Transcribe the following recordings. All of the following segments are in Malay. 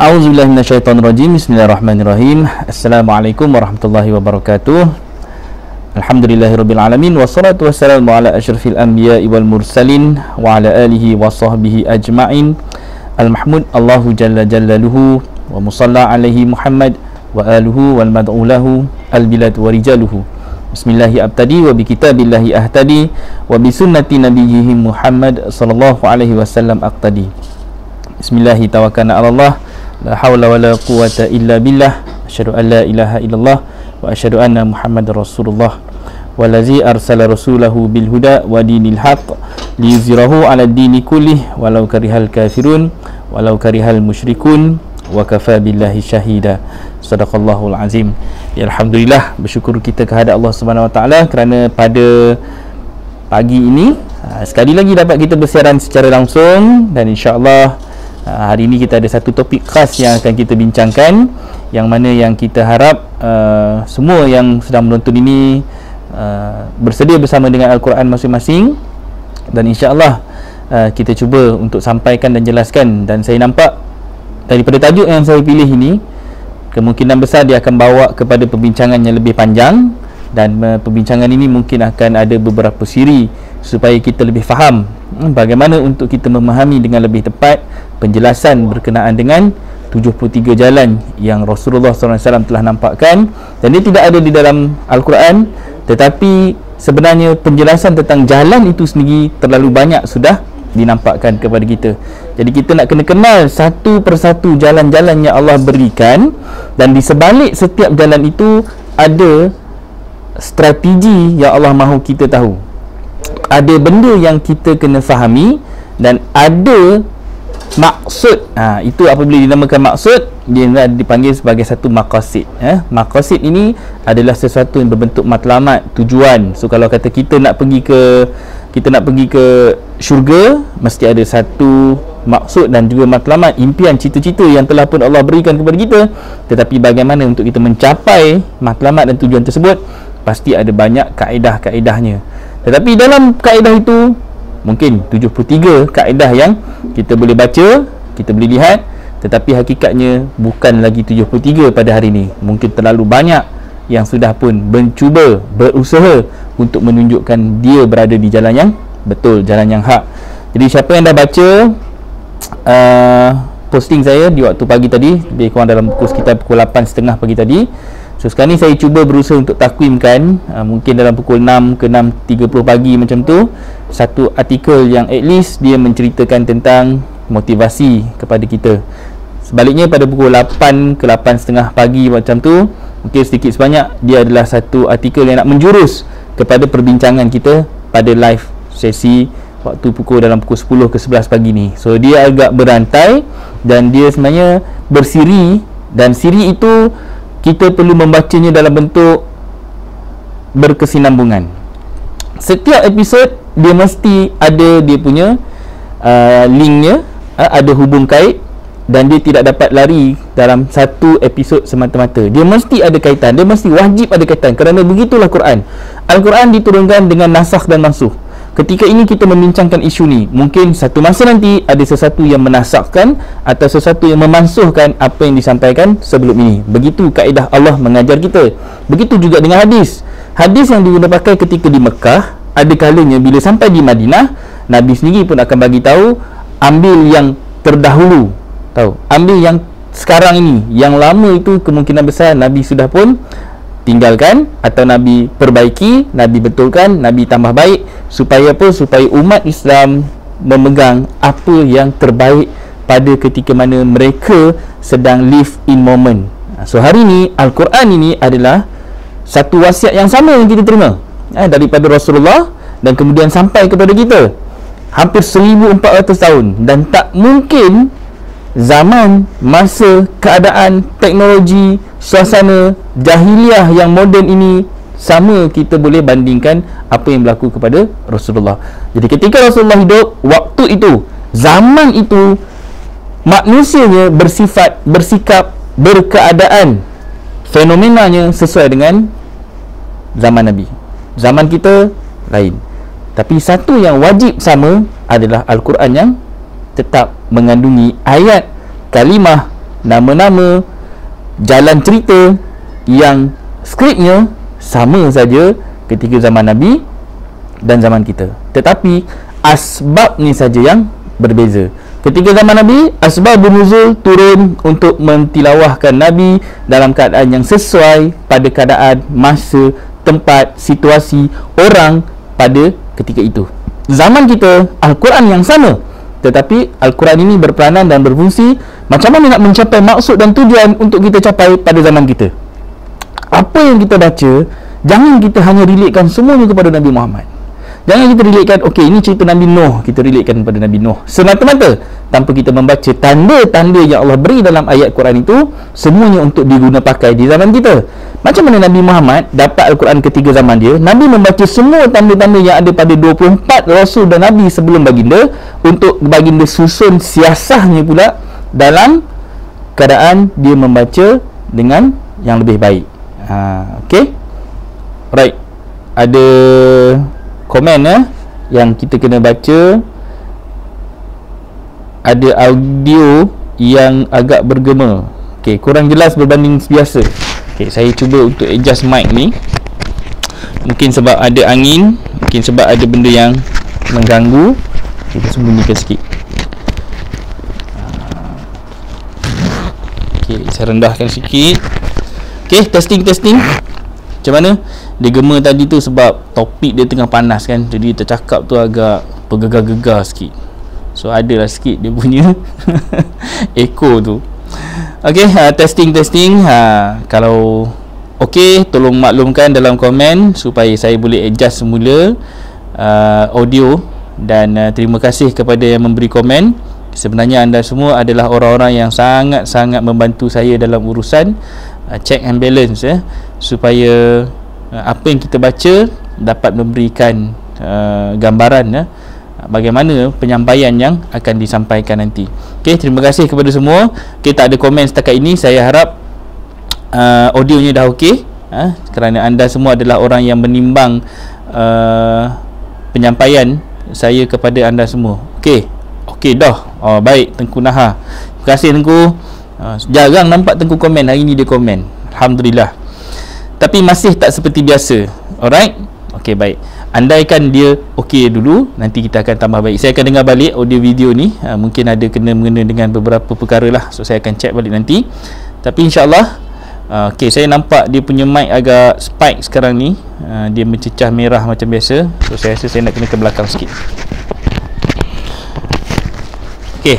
A'udzubillahi minasyaitonirrajim. Bismillahirrahmanirrahim. Assalamualaikum warahmatullahi wabarakatuh. Alhamdulillahirabbil alamin wassalatu wassalamu ala asyrafil anbiya'i wal mursalin wa ala alihi wa sahbihi ajma'in. Al-mahmud Allahu jalla jalaluhu wa musalla alaihi Muhammad wa aluhu wal mad'u lahu al-bilad wa rijaluhu. Bismillahi abtadi wa bi kitabillahi ahtadi wa bi sunnati nabiyhi Muhammad sallallahu alaihi wasallam aqtadi. Bismillahi tawakkalna 'ala Allah. La hawla wa la quwwata illa billah. Asyhadu an la ilaha illallah wa asyhadu anna Muhammadar Rasulullah. Wallazi arsala rasulahu bil huda wa dinil haqq liyuzhirahu 'ala ad-dini kullih walau karihal kafirun walau karihal musyrikun wa kafa billahi syahida. Sadaqallahul azim. Ya, alhamdulillah, bersyukur kita kepada Allah Subhanahu wa taala kerana pada pagi ini sekali lagi dapat kita bersiaran secara langsung, dan insya-Allah hari ini kita ada satu topik khas yang akan kita bincangkan, yang mana yang kita harap semua yang sedang menonton ini bersedia bersama dengan Al-Quran masing-masing, dan insya-Allah kita cuba untuk sampaikan dan jelaskan. Dan saya nampak daripada tajuk yang saya pilih ini, kemungkinan besar dia akan bawa kepada perbincangan yang lebih panjang, dan perbincangan ini mungkin akan ada beberapa siri supaya kita lebih faham bagaimana untuk kita memahami dengan lebih tepat penjelasan berkenaan dengan 73 jalan yang Rasulullah SAW telah nampakkan. Dan dia tidak ada di dalam Al-Quran, tetapi sebenarnya penjelasan tentang jalan itu sendiri terlalu banyak sudah dinampakkan kepada kita. Jadi kita nak kena kenal satu persatu jalan-jalan yang Allah berikan, dan di sebalik setiap jalan itu ada strategi yang Allah mahu kita tahu. Ada benda yang kita kena fahami, dan ada maksud. Itu apabila dinamakan maksud, dia dipanggil sebagai satu maqasid. Maqasid ini adalah sesuatu yang berbentuk matlamat, tujuan. So kalau kata kita nak pergi ke syurga, mesti ada satu maksud dan juga matlamat, impian, cita-cita yang telah pun Allah berikan kepada kita. Tetapi bagaimana untuk kita mencapai matlamat dan tujuan tersebut, pasti ada banyak kaedah-kaedahnya. Tetapi dalam kaedah itu mungkin 73 kaedah yang kita boleh baca, kita boleh lihat, tetapi hakikatnya bukan lagi 73 pada hari ini. Mungkin terlalu banyak yang sudah pun mencuba, berusaha untuk menunjukkan dia berada di jalan yang betul, jalan yang hak. Jadi siapa yang dah baca posting saya di waktu pagi tadi, lebih kurang dalam sekitar pukul 8.30 pagi tadi. So sekarang ni saya cuba berusaha untuk takwimkan, mungkin dalam pukul 6 ke 6.30 pagi macam tu, satu artikel yang at least dia menceritakan tentang motivasi kepada kita. Sebaliknya pada pukul 8 ke 8.30 pagi macam tu, mungkin sedikit sebanyak dia adalah satu artikel yang nak menjurus kepada perbincangan kita pada live sesi waktu dalam pukul 10 ke 11 pagi ni. So dia agak berantai, dan dia sebenarnya bersiri, dan siri itu kita perlu membacanya dalam bentuk berkesinambungan. Setiap episod dia mesti ada dia punya linknya, ada hubung kait, dan dia tidak dapat lari dalam satu episod semata-mata. Dia mesti ada kaitan, dia mesti wajib ada kaitan, kerana begitulah Quran. Al-Quran diturunkan dengan nasakh dan mansukh. Ketika ini kita membincangkan isu ni, mungkin satu masa nanti ada sesuatu yang menasakhkan atau sesuatu yang memansuhkan apa yang disampaikan sebelum ini. Begitu kaedah Allah mengajar kita. Begitu juga dengan hadis. Hadis yang dipakai ketika di Mekah, ada kalanya bila sampai di Madinah, Nabi sendiri pun akan bagi tahu, ambil yang terdahulu, ambil yang sekarang ini. Yang lama itu kemungkinan besar Nabi sudah pun tinggalkan, atau Nabi perbaiki, Nabi betulkan, Nabi tambah baik, supaya apa? Supaya umat Islam memegang apa yang terbaik pada ketika mana mereka sedang live in moment. So hari ini Al-Quran ini adalah satu wasiat yang sama yang kita terima daripada Rasulullah, dan kemudian sampai kepada kita hampir 1400 tahun. Dan tak mungkin zaman, masa, keadaan, teknologi, suasana jahiliah yang moden ini sama kita boleh bandingkan apa yang berlaku kepada Rasulullah. Jadi ketika Rasulullah hidup, waktu itu, zaman itu, manusianya bersifat, bersikap, berkeadaan, fenomenanya sesuai dengan zaman Nabi. Zaman kita lain. Tapi satu yang wajib sama adalah Al-Quran yang tetap mengandungi ayat, kalimah, nama-nama, jalan cerita yang skripnya sama saja ketika zaman Nabi dan zaman kita, tetapi asbab ni saja yang berbeza. Ketika zaman Nabi, asbabun nuzul turun untuk mentilawahkan Nabi dalam keadaan yang sesuai pada keadaan, masa, tempat, situasi, orang pada ketika itu. Zaman kita, Al-Quran yang sama, tetapi Al-Quran ini berperanan dan berfungsi macam mana nak mencapai maksud dan tujuan untuk kita capai pada zaman kita. Apa yang kita baca, jangan kita hanya relatekan semuanya kepada Nabi Muhammad. Jangan kita relatekan, okey, ini cerita Nabi Nuh, kita relatekan kepada Nabi Nuh semata-mata, tanpa kita membaca tanda-tanda yang Allah beri dalam ayat Quran itu, semuanya untuk diguna pakai di zaman kita. Macam mana Nabi Muhammad dapat Al-Quran ketiga zaman dia? Nabi membaca semua tanda-tanda yang ada pada 24 Rasul dan Nabi sebelum baginda, untuk baginda susun siasahnya pula dalam keadaan dia membaca dengan yang lebih baik. Okey, right. Ada komen yang kita kena baca. Ada audio yang agak bergema. Okey, kurang jelas berbanding biasa. Okey, saya cuba untuk adjust mic ni. Mungkin sebab ada angin, mungkin sebab ada benda yang mengganggu. Kita sembunyikan sikit. Okey, saya rendahkan sikit. Okey, testing. Macam mana? Dia gema tadi tu sebab topik dia tengah panas kan, jadi tercakap tu agak bergegar-gegar sikit. So adalah sikit dia punya echo tu. Okey, testing. Kalau okey, tolong maklumkan dalam komen supaya saya boleh adjust semula audio. Dan terima kasih kepada yang memberi komen. Sebenarnya anda semua adalah orang-orang yang sangat-sangat membantu saya dalam urusan check and balance, supaya apa yang kita baca dapat memberikan gambaran bagaimana penyampaian yang akan disampaikan nanti. Okey, terima kasih kepada semua. Okey, tak ada komen setakat ini. Saya harap audionya dah okey, kerana anda semua adalah orang yang menimbang penyampaian saya kepada anda semua. Okey dah. Baik, Tengku Naha. Terima kasih Tengku. Jarang nampak Tengku komen, hari ni dia komen. Alhamdulillah. Tapi masih tak seperti biasa. Alright? Okey, baik. Andaikan dia okey dulu, nanti kita akan tambah baik. Saya akan dengar balik audio video ni. Mungkin ada kena-mengena dengan beberapa perkara lah. So saya akan check balik nanti. Tapi insyaAllah okey, saya nampak dia punya mic agak spike sekarang ni. Dia mencecah merah macam biasa. So saya rasa saya nak kena ke belakang sikit. Okey.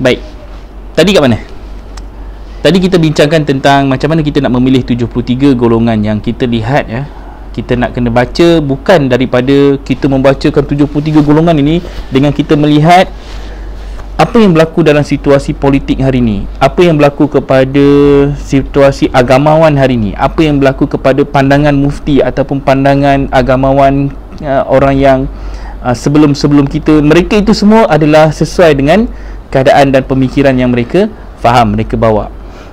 Baik. Tadi kat mana? Tadi kita bincangkan tentang macam mana kita nak memilih 73 golongan yang kita lihat, kita nak kena baca bukan daripada kita membacakan 73 golongan ini dengan kita melihat apa yang berlaku dalam situasi politik hari ini, apa yang berlaku kepada situasi agamawan hari ini, apa yang berlaku kepada pandangan mufti ataupun pandangan agamawan orang yang sebelum-sebelum kita. Mereka itu semua adalah sesuai dengan keadaan dan pemikiran yang mereka faham, mereka bawa.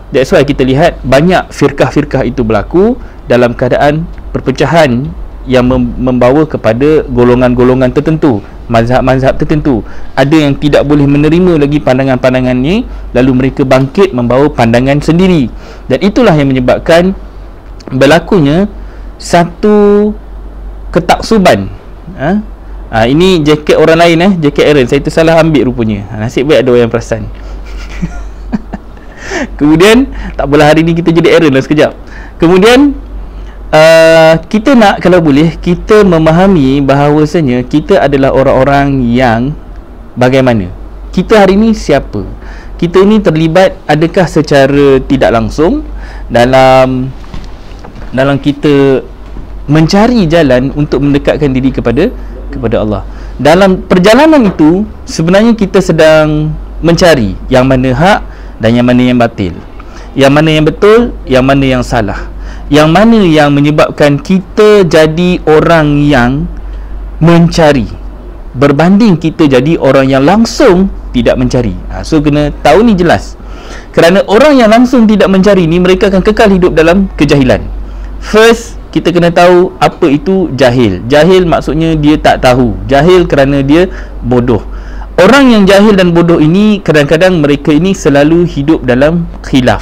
That's why kita lihat banyak firqah-firqah itu berlaku dalam keadaan perpecahan yang membawa kepada golongan-golongan tertentu, mazhab-mazhab tertentu. Ada yang tidak boleh menerima lagi pandangan-pandangan ni, lalu mereka bangkit membawa pandangan sendiri. Dan itulah yang menyebabkan berlakunya satu ketaksuban. Ini jaket orang lain, jaket Aaron. Saya tersalah ambil rupanya. Nasib baik ada orang yang perasan. Kemudian tak apalah, hari ni kita jadi Aaron lah sekejap. Kemudian kita nak, kalau boleh, kita memahami bahawasanya kita adalah orang-orang yang bagaimana. Kita hari ni siapa? Kita ni terlibat adakah secara tidak langsung dalam kita mencari jalan untuk mendekatkan diri kepada Allah. Dalam perjalanan itu sebenarnya kita sedang mencari yang mana hak dan yang mana yang batil, yang mana yang betul, yang mana yang salah, yang mana yang menyebabkan kita jadi orang yang mencari berbanding kita jadi orang yang langsung tidak mencari. So kena tahu ni jelas. Kerana orang yang langsung tidak mencari ni, mereka akan kekal hidup dalam kejahilan. First, kita kena tahu apa itu jahil. Jahil maksudnya dia tak tahu. Jahil kerana dia bodoh. Orang yang jahil dan bodoh ini, kadang-kadang mereka ini selalu hidup dalam khilaf.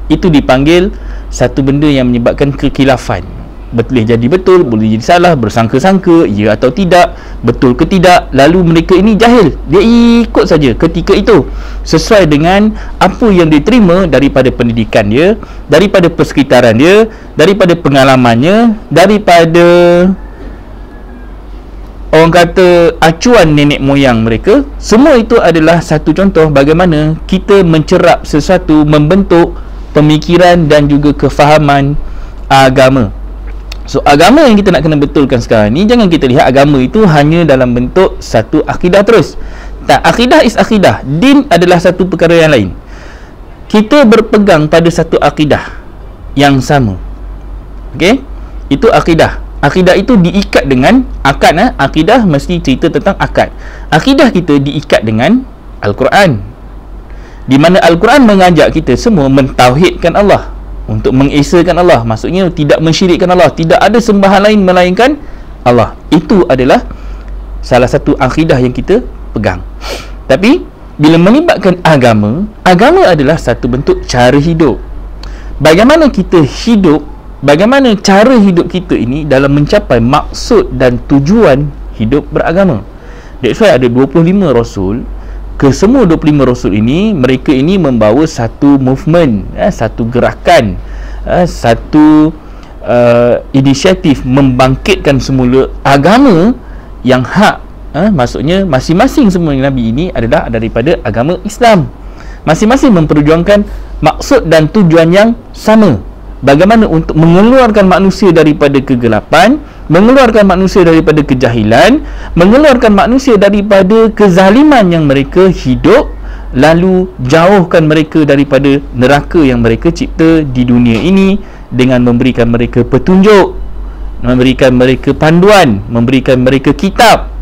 Itu dipanggil satu benda yang menyebabkan kekhilafan. Boleh jadi betul, boleh jadi salah, bersangka-sangka, ya atau tidak, betul ke tidak. Lalu mereka ini jahil, dia ikut saja ketika itu sesuai dengan apa yang diterima daripada pendidikan dia, daripada persekitaran dia, daripada pengalamannya, daripada orang kata acuan nenek moyang mereka. Semua itu adalah satu contoh bagaimana kita mencerap sesuatu, membentuk pemikiran dan juga kefahaman agama. So agama yang kita nak kena betulkan sekarang ni, jangan kita lihat agama itu hanya dalam bentuk satu akidah terus. Tak, akidah is akidah. Din adalah satu perkara yang lain. Kita berpegang pada satu akidah yang sama. Okey? Itu akidah. Akidah itu diikat dengan akad. Akidah mesti cerita tentang akad. Akidah kita diikat dengan Al-Quran, di mana Al-Quran mengajak kita semua mentauhidkan Allah, untuk mengesakan Allah. Maksudnya tidak mensyirikkan Allah, tidak ada sembahan lain melainkan Allah. Itu adalah salah satu akidah yang kita pegang. Tapi bila melibatkan agama, agama adalah satu bentuk cara hidup. Bagaimana kita hidup, bagaimana cara hidup kita ini dalam mencapai maksud dan tujuan hidup beragama. That's why ada 25 Rasul. Kesemua 25 Rasul ini, mereka ini membawa satu movement, satu gerakan, satu inisiatif membangkitkan semula agama yang hak. Maksudnya masing-masing semua Nabi ini adalah daripada agama Islam. Masing-masing memperjuangkan maksud dan tujuan yang sama. Bagaimana untuk mengeluarkan manusia daripada kegelapan, mengeluarkan manusia daripada kejahilan, mengeluarkan manusia daripada kezaliman yang mereka hidup, lalu jauhkan mereka daripada neraka yang mereka cipta di dunia ini dengan memberikan mereka petunjuk, memberikan mereka panduan, memberikan mereka kitab.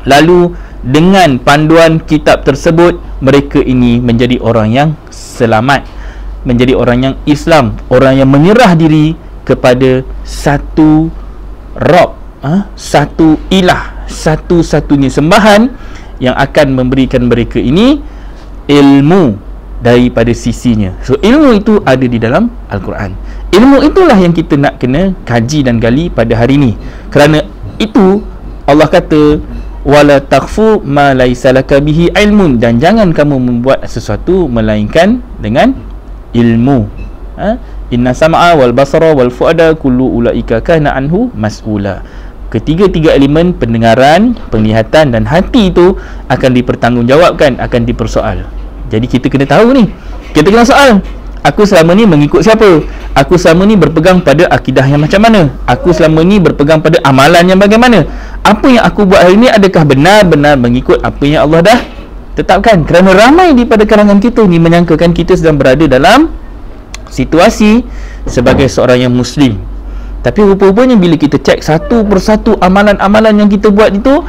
Lalu dengan panduan kitab tersebut, mereka ini menjadi orang yang selamat, menjadi orang yang Islam, orang yang menyerah diri kepada satu Rabb, satu ilah, satu-satunya sembahan yang akan memberikan mereka ini ilmu daripada sisinya. So ilmu itu ada di dalam Al-Quran. Ilmu itulah yang kita nak kena kaji dan gali pada hari ini. Kerana itu Allah kata, wala taqfu ma laisa laka bihi ilmun, dan jangan kamu membuat sesuatu melainkan dengan ilmu. Inna sam'a wal basara wal fuada kullu ulaika kana anhu mas'ula. Ketiga-tiga elemen pendengaran, penglihatan dan hati itu akan dipertanggungjawabkan, akan dipersoal. Jadi kita kena tahu ni, kita kena soal, aku selama ni mengikut siapa? Aku selama ni berpegang pada akidah yang macam mana? Aku selama ni berpegang pada amalan yang bagaimana? Apa yang aku buat hari ni, adakah benar-benar mengikut apa yang Allah dah tetapkan? Kerana ramai daripada kalangan kita ni menyangkakan kita sedang berada dalam situasi sebagai seorang yang Muslim. Tapi rupa-rupanya bila kita cek satu persatu amalan-amalan yang kita buat itu,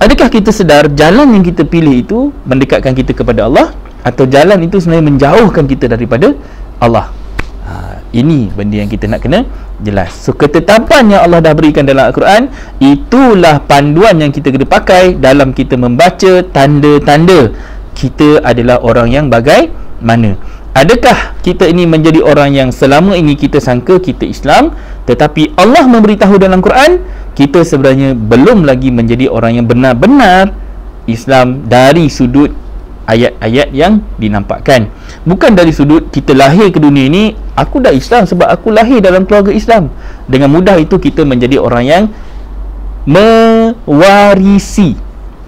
adakah kita sedar jalan yang kita pilih itu mendekatkan kita kepada Allah, atau jalan itu sebenarnya menjauhkan kita daripada Allah? Ini benda yang kita nak kena jelas. So ketetapan yang Allah dah berikan dalam Al-Quran, itulah panduan yang kita kena pakai dalam kita membaca tanda-tanda kita adalah orang yang bagaimana. Adakah kita ini menjadi orang yang selama ini kita sangka kita Islam, tetapi Allah memberitahu dalam Quran kita sebenarnya belum lagi menjadi orang yang benar-benar Islam dari sudut ayat-ayat yang dinampakkan. Bukan dari sudut kita lahir ke dunia ini, aku dah Islam sebab aku lahir dalam keluarga Islam. Dengan mudah itu kita menjadi orang yang mewarisi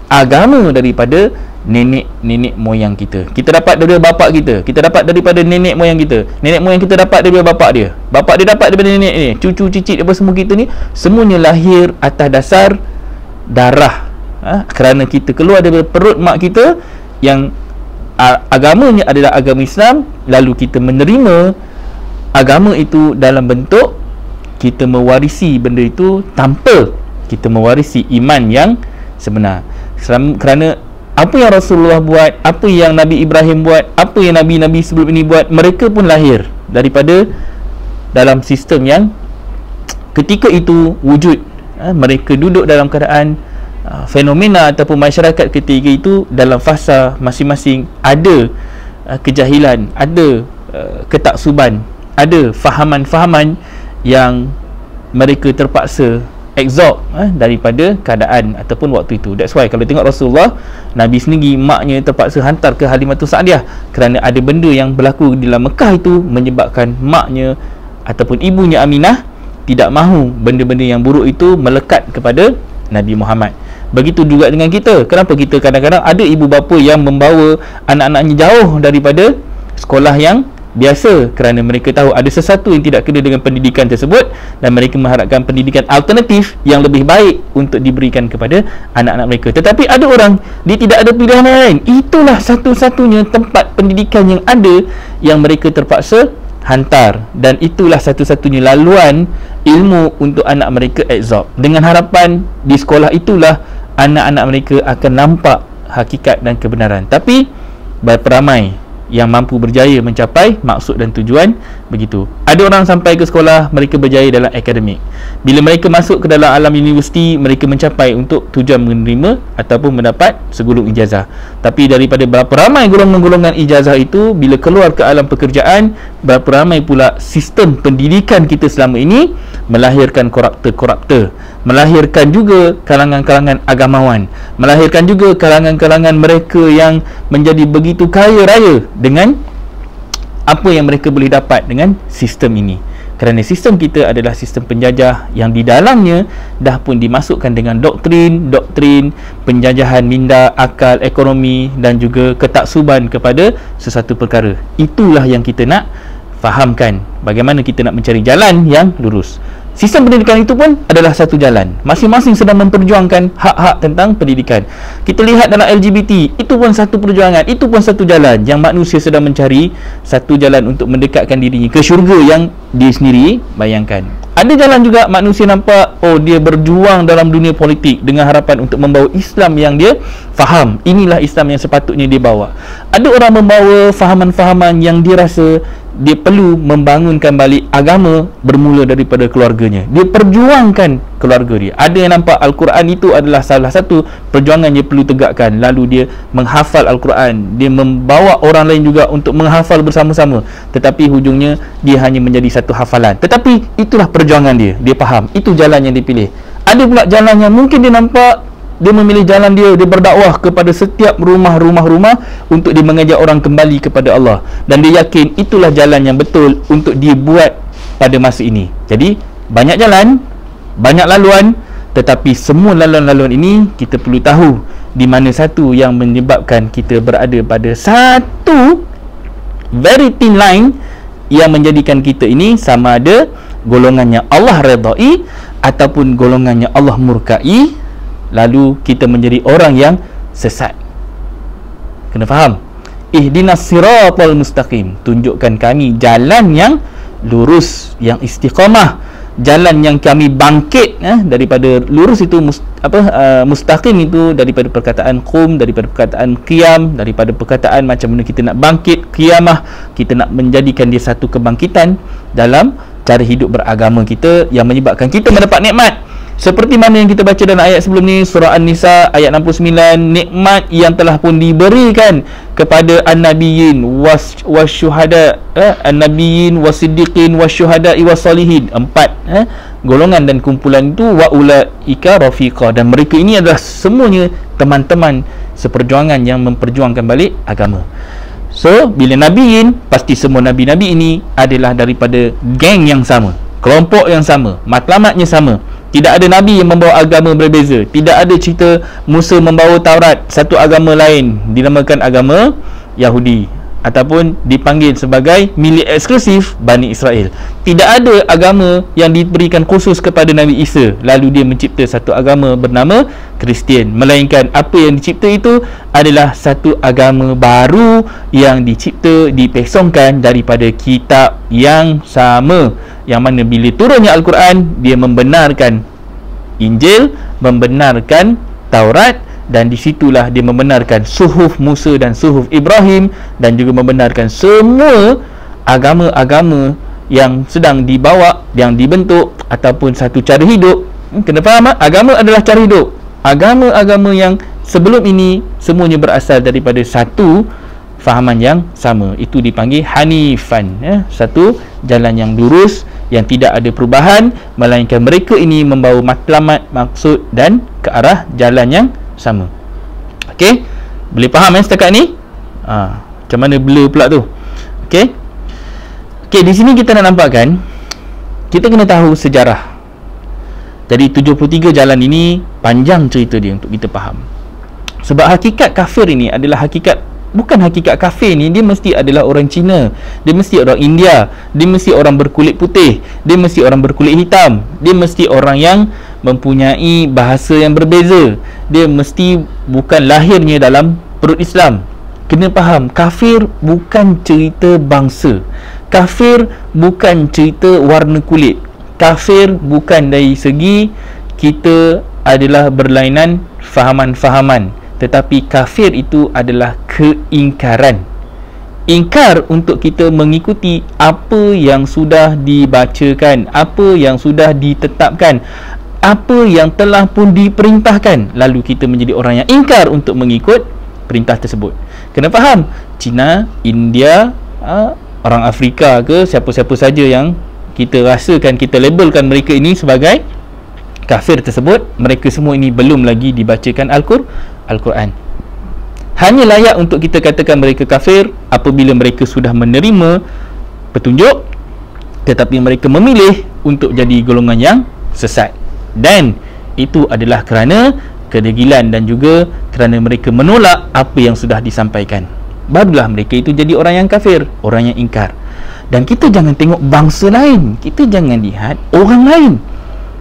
agama daripada nenek moyang kita. Kita dapat daripada bapak kita, kita dapat daripada nenek moyang kita, nenek moyang kita dapat daripada bapak dia, bapak dia dapat daripada nenek ni, cucu cicit apa semua kita ni, semuanya lahir atas dasar darah. Kerana kita keluar daripada perut mak kita yang agamanya adalah agama Islam, lalu kita menerima agama itu dalam bentuk kita mewarisi benda itu tanpa kita mewarisi iman yang sebenar. Kerana apa yang Rasulullah buat, apa yang Nabi Ibrahim buat, apa yang Nabi-Nabi sebelum ini buat, mereka pun lahir daripada dalam sistem yang ketika itu wujud. Mereka duduk dalam keadaan fenomena ataupun masyarakat ketika itu dalam fasa masing-masing ada kejahilan, ada ketaksuban, ada fahaman-fahaman yang mereka terpaksa absorb daripada keadaan ataupun waktu itu. That's why kalau tengok Rasulullah, Nabi sendiri maknya terpaksa hantar ke Halimatus Sa'diyah kerana ada benda yang berlaku di dalam Mekah itu menyebabkan maknya ataupun ibunya Aminah tidak mahu benda-benda yang buruk itu melekat kepada Nabi Muhammad. Begitu juga dengan kita. Kenapa kita kadang-kadang ada ibu bapa yang membawa anak-anaknya jauh daripada sekolah yang biasa kerana mereka tahu ada sesuatu yang tidak kena dengan pendidikan tersebut dan mereka mengharapkan pendidikan alternatif yang lebih baik untuk diberikan kepada anak-anak mereka. Tetapi ada orang, dia tidak ada pilihan lain. Itulah satu-satunya tempat pendidikan yang ada yang mereka terpaksa hantar, dan itulah satu-satunya laluan ilmu untuk anak mereka absorb, dengan harapan di sekolah itulah anak-anak mereka akan nampak hakikat dan kebenaran. Tapi berapa ramai yang mampu berjaya mencapai maksud dan tujuan begitu. Ada orang sampai ke sekolah, mereka berjaya dalam akademik. Bila mereka masuk ke dalam alam universiti, mereka mencapai untuk tujuan menerima ataupun mendapat segulung ijazah. Tapi daripada berapa ramai golongan-golongan ijazah itu, bila keluar ke alam pekerjaan, berapa ramai pula sistem pendidikan kita selama ini melahirkan koruptor-koruptor, melahirkan juga kalangan-kalangan agamawan, melahirkan juga kalangan-kalangan mereka yang menjadi begitu kaya raya dengan apa yang mereka boleh dapat dengan sistem ini. Kerana sistem kita adalah sistem penjajah yang di dalamnya dah pun dimasukkan dengan doktrin penjajahan minda, akal, ekonomi dan juga ketaksuban kepada sesuatu perkara. Itulah yang kita nak fahamkan, bagaimana kita nak mencari jalan yang lurus. Sistem pendidikan itu pun adalah satu jalan. Masing-masing sedang memperjuangkan hak-hak tentang pendidikan. Kita lihat dalam LGBT, itu pun satu perjuangan, itu pun satu jalan yang manusia sedang mencari satu jalan untuk mendekatkan dirinya ke syurga yang dia sendiri bayangkan. Ada jalan juga manusia nampak, oh dia berjuang dalam dunia politik dengan harapan untuk membawa Islam yang dia faham. Inilah Islam yang sepatutnya dia bawa. Ada orang membawa fahaman-fahaman yang dia rasa dia perlu membangunkan balik agama bermula daripada keluarganya. Dia perjuangkan keluarga dia. Ada yang nampak Al-Quran itu adalah salah satu perjuangan yang perlu tegakkan, lalu dia menghafal Al-Quran, dia membawa orang lain juga untuk menghafal bersama-sama, tetapi hujungnya dia hanya menjadi satu hafalan. Tetapi itulah perjuangan dia, dia faham, itu jalan yang dipilih. Ada pula jalan yang mungkin dia nampak, dia memilih jalan dia berdakwah kepada setiap rumah-rumah untuk dia mengajak orang kembali kepada Allah, dan dia yakin itulah jalan yang betul untuk dia buat pada masa ini. Jadi banyak jalan, banyak laluan, tetapi semua laluan-laluan ini kita perlu tahu di mana satu yang menyebabkan kita berada pada satu very thin line yang menjadikan kita ini sama ada golongannya Allah redai ataupun golongannya Allah murkai, lalu kita menjadi orang yang sesat. Kena faham. Ihdinas siratal mustaqim, tunjukkan kami jalan yang lurus, yang istiqamah, jalan yang kami bangkit daripada lurus itu mustaqim itu daripada perkataan qum, daripada perkataan qiyam, daripada perkataan macam mana kita nak bangkit, qiyamah, kita nak menjadikan dia satu kebangkitan dalam cara hidup beragama kita yang menyebabkan kita mendapat nikmat. Seperti mana yang kita baca dalam ayat sebelum ni, surah An-Nisa ayat 69, nikmat yang telah pun diberikan kepada an-nabiyyin wasyuhada, an-nabiyyin wasiddiqin wasyuhada'i wasalihin. Empat golongan dan kumpulan itu, wa ulaika rafiqa, dan mereka ini adalah semuanya teman-teman seperjuangan yang memperjuangkan balik agama. So bila nabiyyin, pasti semua nabi-nabi ini adalah daripada geng yang sama, kelompok yang sama, matlamatnya sama. Tidak ada Nabi yang membawa agama berbeza. Tidak ada cerita Musa membawa Taurat, satu agama lain dinamakan agama Yahudi ataupun dipanggil sebagai milik eksklusif Bani Israel. Tidak ada agama yang diberikan khusus kepada Nabi Isa lalu dia mencipta satu agama bernama Kristian, melainkan apa yang dicipta itu adalah satu agama baru yang dicipta, dipesongkan daripada kitab yang sama, yang mana bila turunnya Al-Quran, dia membenarkan Injil, membenarkan Taurat, dan disitulah dia membenarkan suhuf Musa dan suhuf Ibrahim, dan juga membenarkan semua agama-agama yang sedang dibawa, yang dibentuk ataupun satu cara hidup. Kena faham, agama adalah cara hidup. Agama-agama yang sebelum ini semuanya berasal daripada satu fahaman yang sama. Itu dipanggil hanifan, ya? Satu jalan yang lurus, yang tidak ada perubahan, melainkan mereka ini membawa matlamat, maksud dan ke arah jalan yang sama. Okey, boleh faham setakat ni? Macam mana blur pula tu? Okey. Okey, di sini kita nak nampakkan, kita kena tahu sejarah. Jadi 73 jalan ini panjang cerita dia untuk kita faham. Sebab hakikat kafir ini adalah hakikat, bukan hakikat kafir ni, dia mesti adalah orang Cina, dia mesti orang India, dia mesti orang berkulit putih, dia mesti orang berkulit hitam, dia mesti orang yang mempunyai bahasa yang berbeza, dia mesti bukan lahirnya dalam perut Islam. Kena faham, kafir bukan cerita bangsa, kafir bukan cerita warna kulit, kafir bukan dari segi kita adalah berlainan fahaman-fahaman, tetapi kafir itu adalah keingkaran. Ingkar untuk kita mengikuti apa yang sudah dibacakan, apa yang sudah ditetapkan, apa yang telah pun diperintahkan, lalu kita menjadi orang yang ingkar untuk mengikut perintah tersebut. Kena faham, Cina, India, orang Afrika ke siapa-siapa saja yang kita rasakan, kita labelkan mereka ini sebagai kafir tersebut, mereka semua ini belum lagi dibacakan Al-Quran. Hanya layak untuk kita katakan mereka kafir apabila mereka sudah menerima petunjuk, tetapi mereka memilih untuk jadi golongan yang sesat, dan itu adalah kerana kedegilan dan juga kerana mereka menolak apa yang sudah disampaikan. Barulah mereka itu jadi orang yang kafir, orang yang ingkar. Dan kita jangan tengok bangsa lain, kita jangan lihat orang lain.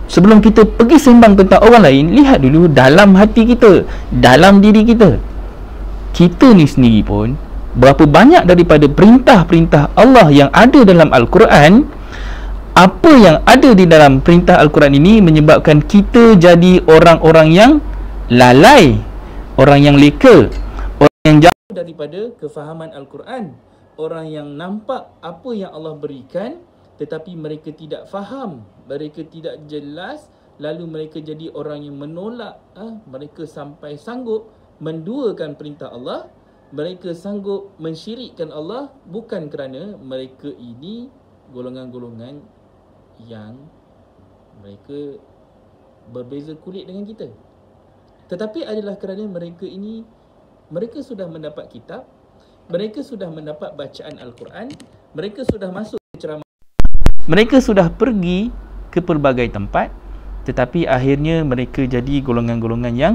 Sebelum kita pergi sembang tentang orang lain, lihat dulu dalam hati kita, dalam diri kita. Kita ni sendiri pun, berapa banyak daripada perintah-perintah Allah yang ada dalam Al-Quran, apa yang ada di dalam perintah Al-Quran ini menyebabkan kita jadi orang-orang yang lalai, orang yang leka, orang yang jauh daripada kefahaman Al-Quran, orang yang nampak apa yang Allah berikan tetapi mereka tidak faham, mereka tidak jelas, lalu mereka jadi orang yang menolak. Mereka sampai sanggup menduakan perintah Allah, mereka sanggup mensyirikkan Allah, bukan kerana mereka ini golongan-golongan yang mereka berbeza kulit dengan kita, tetapi adalah kerana mereka ini, mereka sudah mendapat kitab, mereka sudah mendapat bacaan Al-Quran, mereka sudah masuk ke ceramah, mereka sudah pergi ke pelbagai tempat, tetapi akhirnya mereka jadi golongan-golongan yang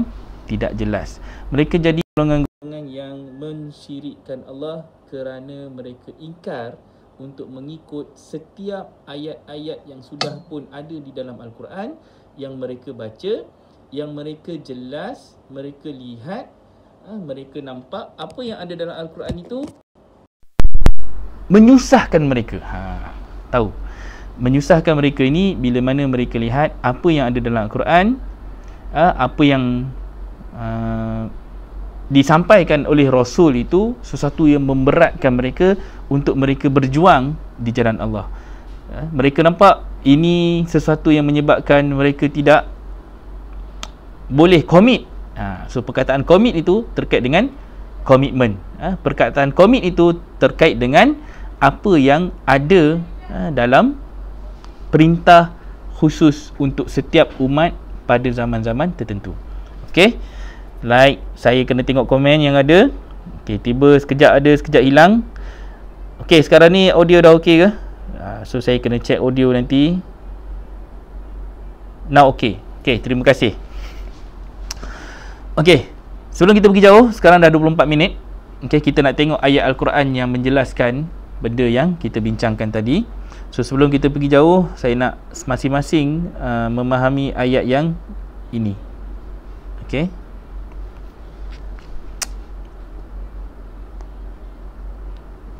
tidak jelas. Mereka jadi golongan-golongan yang mensyirikkan Allah kerana mereka ingkar untuk mengikut setiap ayat-ayat yang sudah pun ada di dalam Al-Quran, yang mereka baca, yang mereka jelas, mereka lihat, mereka nampak apa yang ada dalam Al-Quran itu menyusahkan mereka. Tahu, menyusahkan mereka ini bila mana mereka lihat apa yang ada dalam Al-Quran, apa yang disampaikan oleh Rasul itu sesuatu yang memberatkan mereka untuk mereka berjuang di jalan Allah. Mereka nampak ini sesuatu yang menyebabkan mereka tidak boleh komit. So perkataan komit itu terkait dengan komitmen. Perkataan komit itu terkait dengan apa yang ada dalam perintah khusus untuk setiap umat pada zaman-zaman tertentu. Okey, like saya kena tengok komen yang ada. Okey, tiba sekejap ada, sekejap hilang. Okey, sekarang ni audio dah okey ke? So saya kena check audio nanti. Now okey. Okey, terima kasih. Okey, sebelum kita pergi jauh, sekarang dah 24 minit. Okey, kita nak tengok ayat Al-Quran yang menjelaskan benda yang kita bincangkan tadi. So sebelum kita pergi jauh, saya nak masing-masing memahami ayat yang ini. Okey.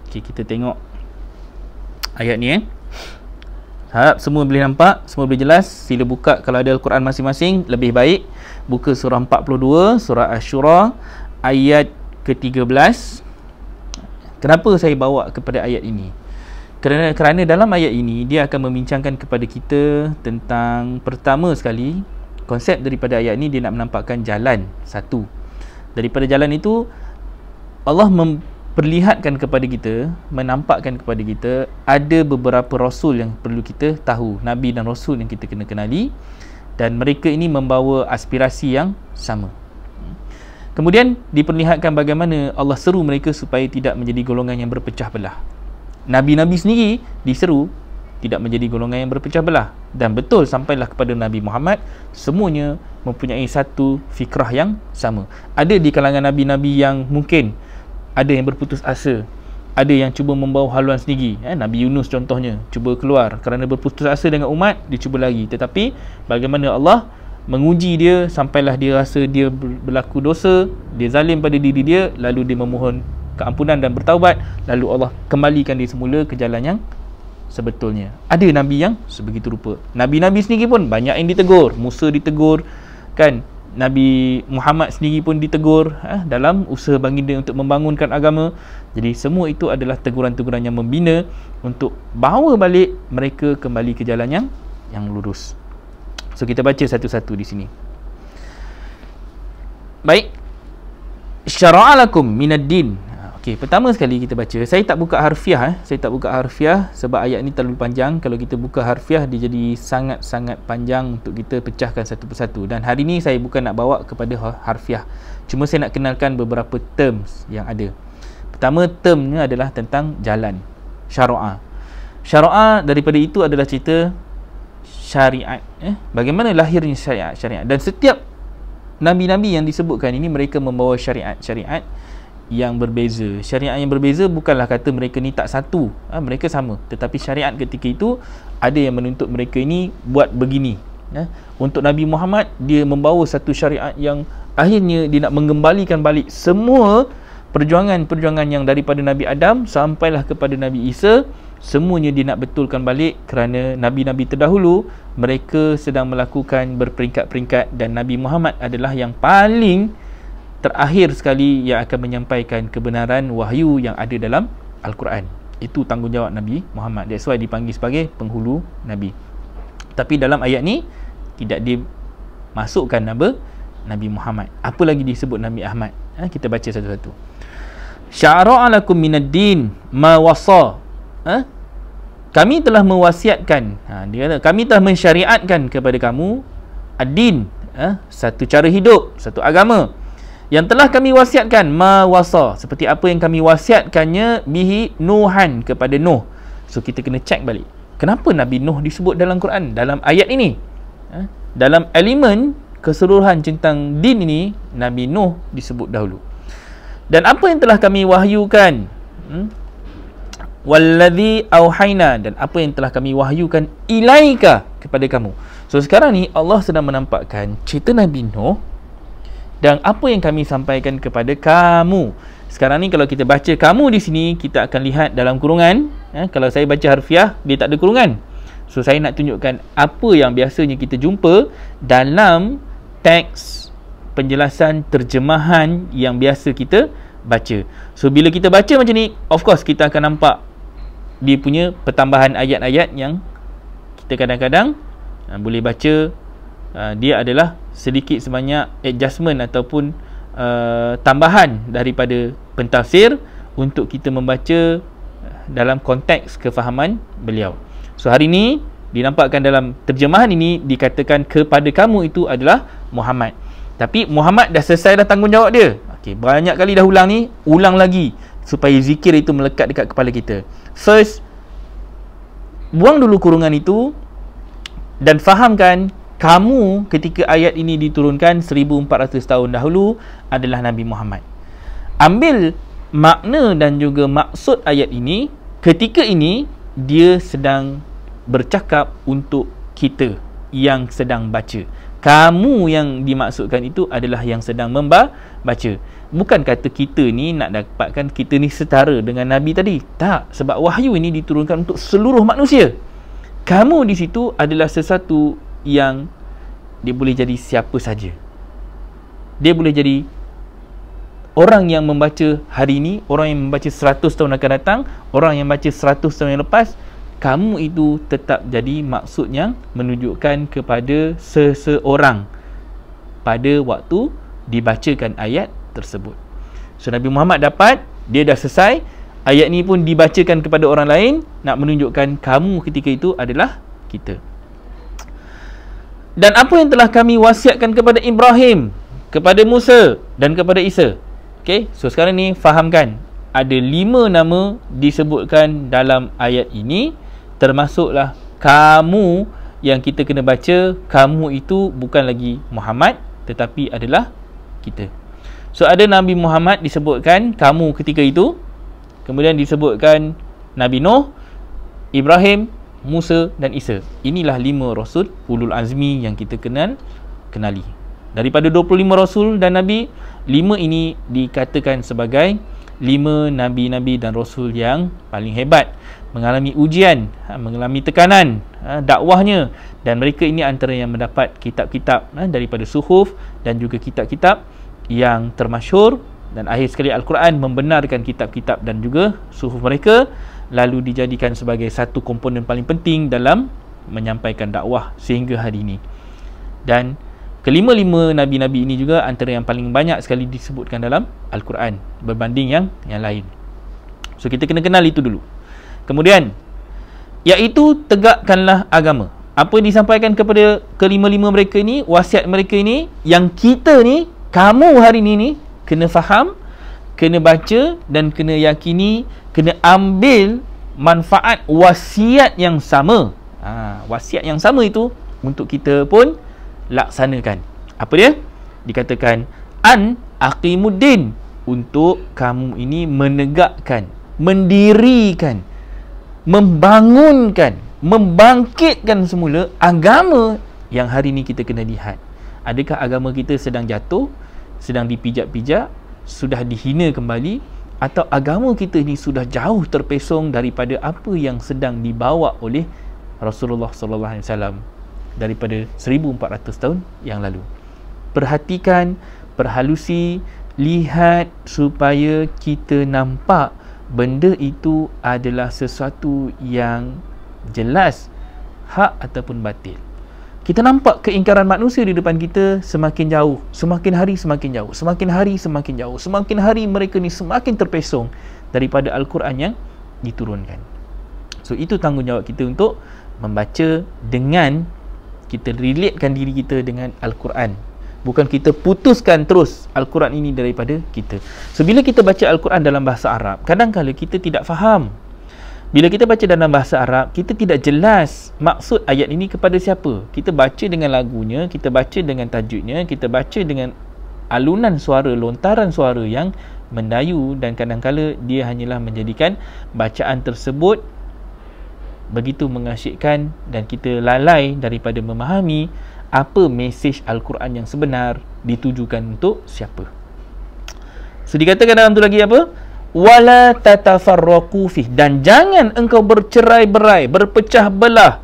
Okey, kita tengok ayat ni. Harap semua boleh nampak, semua boleh jelas. Sila buka kalau ada Al-Quran masing-masing, lebih baik buka surah 42, surah Asy-Syura ayat ke-13. Kenapa saya bawa kepada ayat ini? Kerana dalam ayat ini dia akan membincangkan kepada kita tentang, pertama sekali, Konsep daripada ayat ni dia nak menampakkan jalan satu. Daripada jalan itu Allah memperlihatkan kepada kita, menampakkan kepada kita ada beberapa rasul yang perlu kita tahu, nabi dan rasul yang kita kena kenali, dan mereka ini membawa aspirasi yang sama. Kemudian diperlihatkan bagaimana Allah seru mereka supaya tidak menjadi golongan yang berpecah belah. Nabi-nabi sendiri diseru tidak menjadi golongan yang berpecah belah, dan betul sampailah kepada Nabi Muhammad, semuanya mempunyai satu fikrah yang sama. Ada di kalangan nabi-nabi yang mungkin ada yang berputus asa, ada yang cuba membawa haluan sendiri. Nabi Yunus contohnya cuba keluar kerana berputus asa dengan umat, dia cuba lagi. Tetapi bagaimana Allah menguji dia sampailah dia rasa dia berlaku dosa, dia zalim pada diri dia, lalu dia memohon keampunan dan bertaubat, lalu Allah kembalikan dia semula ke jalan yang sebetulnya. Ada nabi yang sebegitu rupa. Nabi-nabi sendiri pun banyak yang ditegur. Musa ditegur, kan? Nabi Muhammad sendiri pun ditegur dalam usaha baginda untuk membangunkan agama. Jadi semua itu adalah teguran-teguran yang membina untuk bawa balik mereka kembali ke jalan yang lurus. So kita baca satu-satu di sini. Baik. Syara'a lakum minad din. Okey, pertama sekali kita baca. Saya tak buka harfiah Saya tak buka harfiah sebab ayat ni terlalu panjang. Kalau kita buka harfiah dia jadi sangat-sangat panjang untuk kita pecahkan satu persatu. Dan hari ni saya bukan nak bawa kepada harfiah. Cuma saya nak kenalkan beberapa terms yang ada. Pertama, termnya adalah tentang jalan. Syara'a. Syara'a daripada itu adalah cerita syariat. Bagaimana lahirnya syariat. Dan setiap nabi-nabi yang disebutkan ini, mereka membawa syariat yang berbeza. Syariat yang berbeza bukanlah kata mereka ni tak satu, mereka sama, tetapi syariat ketika itu ada yang menuntut mereka ini buat begini. Untuk Nabi Muhammad, dia membawa satu syariat yang akhirnya dia nak mengembalikan balik semua perjuangan-perjuangan yang daripada Nabi Adam sampailah kepada Nabi Isa. Semuanya dia nak betulkan balik kerana nabi-nabi terdahulu mereka sedang melakukan berperingkat-peringkat, dan Nabi Muhammad adalah yang paling terakhir sekali yang akan menyampaikan kebenaran wahyu yang ada dalam Al-Quran. Itu tanggungjawab Nabi Muhammad. That's why dipanggil sebagai penghulu Nabi. Tapi dalam ayat ni tidak dimasukkan nama Nabi Muhammad. Apa lagi disebut Nabi Ahmad? Kita baca satu-satu. Syara'a lakum minad din ma wasa. Kami telah mewasiatkan, dia kata kami telah mensyariatkan kepada kamu ad-din, satu cara hidup, satu agama yang telah kami wasiatkan, ma wasa, seperti apa yang kami wasiatkannya bihi Nuhan, kepada Nuh. So kita kena check balik, kenapa Nabi Nuh disebut dalam Quran, dalam ayat ini? Dalam elemen keseluruhan tentang din ini, Nabi Nuh disebut dahulu. Dan apa yang telah kami wahyukan, walladhi auhayna, dan apa yang telah kami wahyukan ilaika, kepada kamu. So sekarang ni Allah sedang menampakkan cerita Nabi Nuh dan apa yang kami sampaikan kepada kamu. Sekarang ni kalau kita baca kamu di sini, kita akan lihat dalam kurungan. Kalau saya baca harfiah, dia tak ada kurungan. So saya nak tunjukkan apa yang biasanya kita jumpa dalam teks penjelasan terjemahan yang biasa kita baca. So bila kita baca macam ni, of course kita akan nampak dia punya pertambahan ayat-ayat yang kita kadang-kadang boleh baca. Dia adalah sedikit sebanyak adjustment ataupun tambahan daripada pentafsir untuk kita membaca dalam konteks kefahaman beliau. So hari ini dinampakkan dalam terjemahan ini dikatakan kepada kamu itu adalah Muhammad. Tapi Muhammad dah selesai dah tanggungjawab dia. Okey, banyak kali dah ulang ni, ulang lagi supaya zikir itu melekat dekat kepala kita. First, buang dulu kurungan itu dan fahamkan kamu ketika ayat ini diturunkan 1400 tahun dahulu adalah Nabi Muhammad. Ambil makna dan juga maksud ayat ini. Ketika ini dia sedang bercakap untuk kita yang sedang baca. Kamu yang dimaksudkan itu adalah yang sedang membaca. Bukan kata kita ni nak dapatkan kita ni setara dengan Nabi tadi. Tak, sebab wahyu ini diturunkan untuk seluruh manusia. Kamu di situ adalah sesuatu yang dia boleh jadi siapa saja. Dia boleh jadi orang yang membaca hari ini, orang yang membaca 100 tahun akan datang, orang yang baca 100 tahun yang lepas, kamu itu tetap jadi maksud yang menunjukkan kepada seseorang pada waktu dibacakan ayat tersebut. So Nabi Muhammad dapat, dia dah selesai, ayat ni pun dibacakan kepada orang lain, nak menunjukkan kamu ketika itu adalah kita. Dan apa yang telah kami wasiatkan kepada Ibrahim, kepada Musa dan kepada Isa. Okay, so sekarang ni fahamkan, ada 5 nama disebutkan dalam ayat ini, termasuklah kamu yang kita kena baca. Kamu itu bukan lagi Muhammad, tetapi adalah kita. So ada Nabi Muhammad disebutkan kamu ketika itu, kemudian disebutkan Nabi Nuh, Ibrahim, Musa dan Isa. Inilah 5 Rasul Ulul Azmi yang kita kenali. Daripada 25 Rasul dan Nabi, 5 ini dikatakan sebagai 5 Nabi-Nabi dan Rasul yang paling hebat, mengalami ujian, mengalami tekanan dakwahnya, dan mereka ini antara yang mendapat kitab-kitab daripada suhuf dan juga kitab-kitab yang termasyhur, dan akhir sekali Al-Quran membenarkan kitab-kitab dan juga suhuf mereka, lalu dijadikan sebagai satu komponen paling penting dalam menyampaikan dakwah sehingga hari ini. Dan kelima-lima Nabi-Nabi ini juga antara yang paling banyak sekali disebutkan dalam Al-Quran berbanding yang lain. So kita kena kenal itu dulu. Kemudian, iaitu tegakkanlah agama. Apa disampaikan kepada kelima-lima mereka ini, wasiat mereka ini, yang kita ni, kamu hari ni kena faham, kena baca dan kena yakini, kena ambil manfaat wasiat yang sama. Wasiat yang sama itu untuk kita pun laksanakan. Apa dia? Dikatakan an aqimuddin, untuk kamu ini menegakkan, mendirikan, membangunkan, membangkitkan semula agama yang hari ini kita kena lihat. Adakah agama kita sedang jatuh, sedang dipijak-pijak, sudah dihina kembali, atau agama kita ini sudah jauh terpesong daripada apa yang sedang dibawa oleh Rasulullah SAW daripada 1400 tahun yang lalu. Perhatikan, perhalusi, lihat supaya kita nampak benda itu adalah sesuatu yang jelas, hak ataupun batil. Kita nampak keingkaran manusia di depan kita semakin jauh, semakin hari semakin jauh, semakin hari semakin jauh, semakin hari mereka ni semakin terpesong daripada Al-Quran yang diturunkan. So itu tanggungjawab kita untuk membaca dengan kita relatekan diri kita dengan Al-Quran. Bukan kita putuskan terus Al-Quran ini daripada kita. So bila kita baca Al-Quran dalam bahasa Arab, kadang-kadang kita tidak faham. Bila kita baca dalam bahasa Arab, kita tidak jelas maksud ayat ini kepada siapa. Kita baca dengan lagunya, kita baca dengan tajudnya, kita baca dengan alunan suara, lontaran suara yang mendayu, dan kadang-kadang dia hanyalah menjadikan bacaan tersebut begitu mengasyikkan, dan kita lalai daripada memahami apa mesej Al-Quran yang sebenar, ditujukan untuk siapa. So dikatakan dalam tu lagi apa? Wala tatafarraqu fih, dan jangan engkau bercerai-berai, berpecah belah,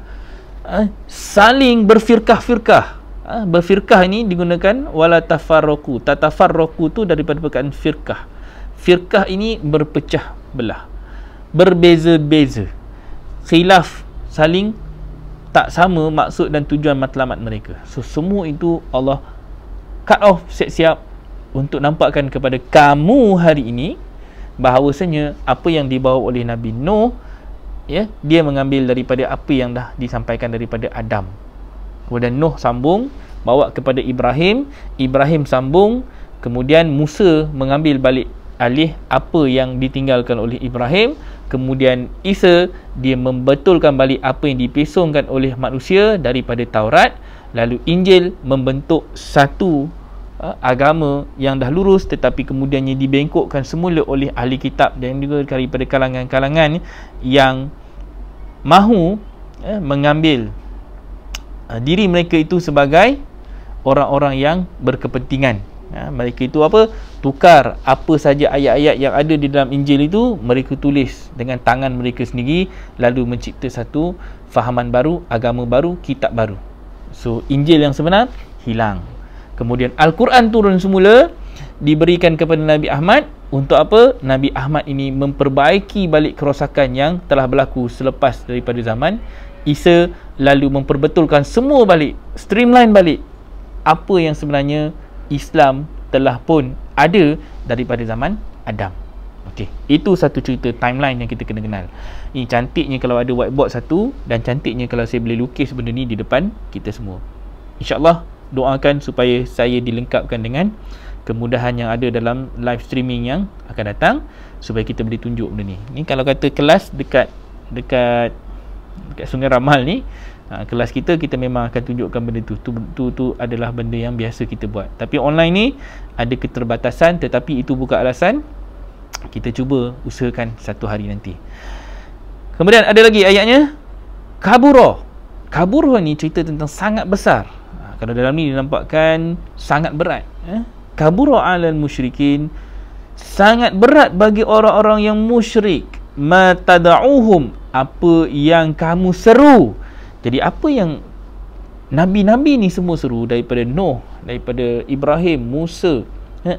saling berfirqah-firqah. Berfirqah ini digunakan wala tafarraqu. Tatafarraqu tu daripada perkataan firqah. Firqah ini berpecah belah, berbeza-beza, khilaf, saling tak sama maksud dan tujuan matlamat mereka. So semua itu Allah cut off siap-siap untuk nampakkan kepada kamu hari ini bahawasanya apa yang dibawa oleh Nabi Nuh, ya, dia mengambil daripada apa yang dah disampaikan daripada Adam. Kemudian Nuh sambung bawa kepada Ibrahim, Ibrahim sambung, kemudian Musa mengambil balik alih apa yang ditinggalkan oleh Ibrahim, kemudian Isa dia membetulkan balik apa yang dipesongkan oleh manusia daripada Taurat, lalu Injil membentuk satu agama yang dah lurus, tetapi kemudiannya dibengkokkan semula oleh ahli kitab dan juga daripada kalangan-kalangan yang mahu mengambil diri mereka itu sebagai orang-orang yang berkepentingan. Mereka itu apa? Tukar apa saja ayat-ayat yang ada di dalam Injil itu, mereka tulis dengan tangan mereka sendiri, lalu mencipta satu fahaman baru, agama baru, kitab baru. So Injil yang sebenar hilang. Kemudian Al-Quran turun semula, diberikan kepada Nabi Ahmad. Untuk apa? Nabi Ahmad ini memperbaiki balik kerosakan yang telah berlaku selepas daripada zaman Isa, lalu memperbetulkan semua balik, streamline balik apa yang sebenarnya Islam telah pun ada daripada zaman Adam. Okey, itu satu cerita timeline yang kita kena kenal. Ini cantiknya kalau ada whiteboard satu, dan cantiknya kalau saya boleh lukis benda ni di depan kita semua. InsyaAllah doakan supaya saya dilengkapkan dengan kemudahan yang ada dalam live streaming yang akan datang, supaya kita boleh tunjuk benda ni. Ni kalau kata kelas dekat Sungai Ramal ni, kelas kita memang akan tunjukkan benda tu adalah benda yang biasa kita buat. Tapi online ni ada keterbatasan, tetapi itu bukan alasan. Kita cuba usahakan satu hari nanti. Kemudian ada lagi ayatnya, kabura. Kabura ni cerita tentang sangat besar. Kalau dalam ni dinampakkan sangat berat. Kabura alal musyrikin, sangat berat bagi orang-orang yang musyrik. Ma tada'uhum, apa yang kamu seru. Jadi apa yang Nabi-Nabi ni semua seru, daripada Nuh, daripada Ibrahim, Musa,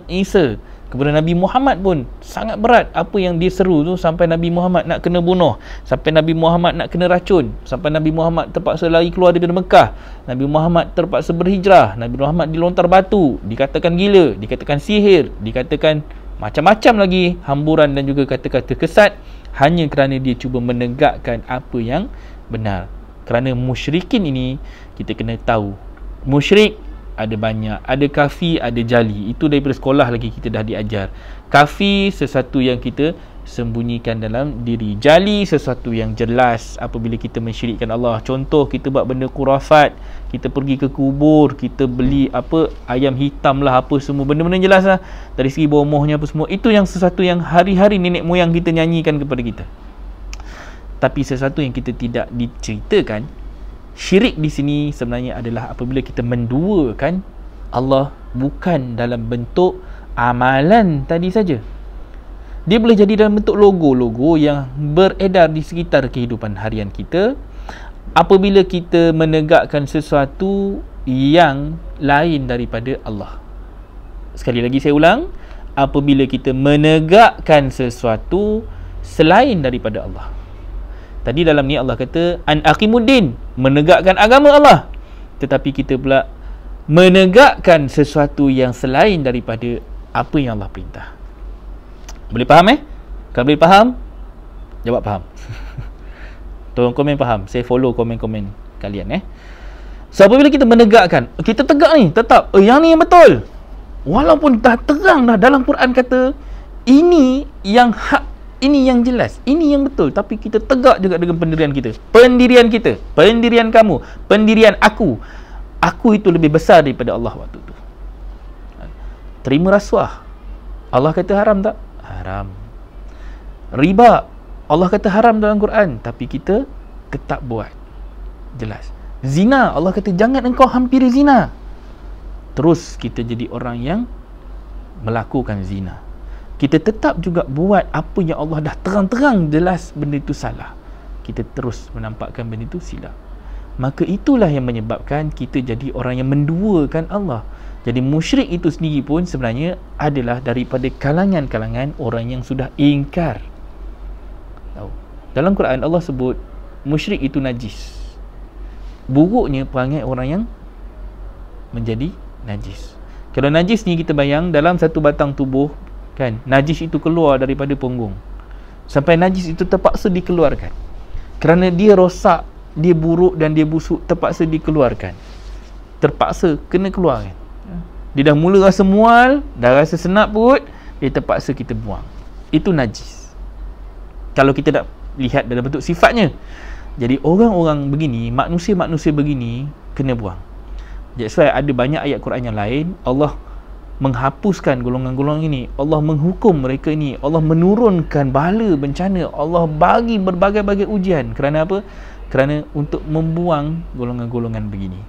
Isa, kepada Nabi Muhammad pun sangat berat apa yang dia seru tu, sampai Nabi Muhammad nak kena bunuh, sampai Nabi Muhammad nak kena racun, sampai Nabi Muhammad terpaksa lari keluar daripada Mekah, Nabi Muhammad terpaksa berhijrah, Nabi Muhammad dilontar batu, dikatakan gila, dikatakan sihir, dikatakan macam-macam lagi hamburan dan juga kata-kata kesat, hanya kerana dia cuba menegakkan apa yang benar. Kerana musyrikin ini, kita kena tahu, musyrik ada banyak, ada kafi, ada jali. Itu daripada sekolah lagi kita dah diajar. Kafi sesuatu yang kita sembunyikan dalam diri, jali sesuatu yang jelas apabila kita mensyirikkan Allah. Contoh, kita buat benda kurafat, kita pergi ke kubur, kita beli ayam hitam lah, apa semua benda-benda jelas lah, dari segi bomohnya apa semua. Itu yang sesuatu yang hari-hari nenek moyang kita nyanyikan kepada kita. Tapi sesuatu yang kita tidak diceritakan, syirik di sini sebenarnya adalah apabila kita menduakan Allah bukan dalam bentuk amalan tadi saja. Dia boleh jadi dalam bentuk logo-logo yang beredar di sekitar kehidupan harian kita. Apabila kita menegakkan sesuatu yang lain daripada Allah. Sekali lagi saya ulang, apabila kita menegakkan sesuatu selain daripada Allah. Tadi dalam ni Allah kata an aqimuddin, menegakkan agama Allah. Tetapi kita pula menegakkan sesuatu yang selain daripada apa yang Allah perintah. Boleh faham Kalau boleh faham, jawab faham. Tolong komen faham. Saya follow komen-komen kalian So apabila kita menegakkan, kita tegak ni, tetap yang ni yang betul. Walaupun dah terang dah dalam Quran kata ini yang hak, ini yang jelas, ini yang betul, tapi kita tegak juga dengan pendirian kita. Pendirian kita, pendirian kamu, pendirian aku. Aku itu lebih besar daripada Allah waktu tu. Terima rasuah, Allah kata haram tak? Haram. Riba, Allah kata haram dalam Quran, tapi kita tetap buat. Jelas. Zina, Allah kata jangan engkau hampiri zina. Terus kita jadi orang yang melakukan zina. Kita tetap juga buat apa yang Allah dah terang-terang jelas benda itu salah. Kita terus menampakkan benda itu silap. Maka itulah yang menyebabkan kita jadi orang yang menduakan Allah. Jadi musyrik itu sendiri pun sebenarnya adalah daripada kalangan-kalangan orang yang sudah ingkar. Dalam Quran Allah sebut musyrik itu najis. Buruknya perangai orang yang menjadi najis. Kalau najis ni kita bayang dalam satu batang tubuh kan, najis itu keluar daripada punggung sampai najis itu terpaksa dikeluarkan kerana dia rosak, dia buruk dan dia busuk, terpaksa dikeluarkan, terpaksa kena keluarkan. Dia dah mula rasa mual, dah rasa senap perut, dia terpaksa kita buang. Itu najis kalau kita nak lihat dalam bentuk sifatnya. Jadi orang-orang begini, manusia-manusia begini kena buang. That's why ada banyak ayat Quran yang lain Allah menghapuskan golongan-golongan ini, Allah menghukum mereka ini, Allah menurunkan bala bencana, Allah bagi berbagai-bagai ujian. Kerana apa? Kerana untuk membuang golongan-golongan begini.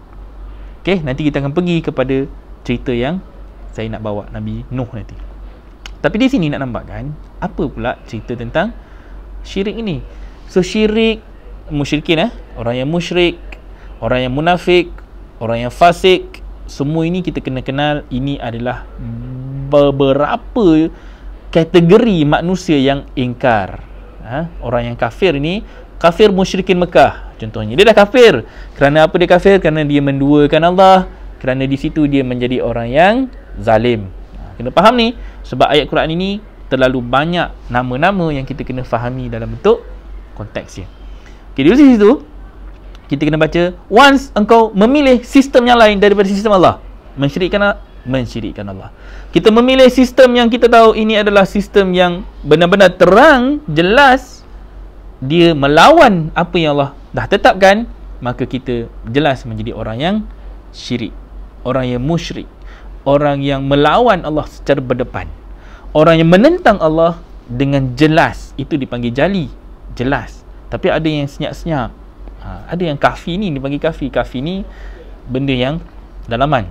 Okey, nanti kita akan pergi kepada cerita yang saya nak bawa Nabi Nuh nanti. Tapi di sini nak nampakkan apa pula cerita tentang syirik ini. So syirik, musyrikin orang yang musyrik, orang yang munafik, orang yang fasik, semua ini kita kena kenal ini adalah beberapa kategori manusia yang ingkar. Orang yang kafir ni, kafir musyrikin Mekah contohnya. Dia dah kafir. Kerana apa dia kafir? Kerana dia menduakan Allah. Kerana di situ dia menjadi orang yang zalim. Kena faham ni. Sebab ayat Quran ini terlalu banyak nama-nama yang kita kena fahami dalam bentuk konteks dia. Okay, di situ kita kena baca, once engkau memilih sistem yang lain daripada sistem Allah, mensyirikkan Allah. Kita memilih sistem yang kita tahu ini adalah sistem yang benar-benar terang, jelas, dia melawan apa yang Allah dah tetapkan, maka kita jelas menjadi orang yang syirik, orang yang musyrik, orang yang melawan Allah secara berdepan, orang yang menentang Allah dengan jelas. Itu dipanggil jali, jelas. Tapi ada yang senyap-senyap, ada yang kafi ni dipanggil kafi. Kafi ni benda yang dalaman,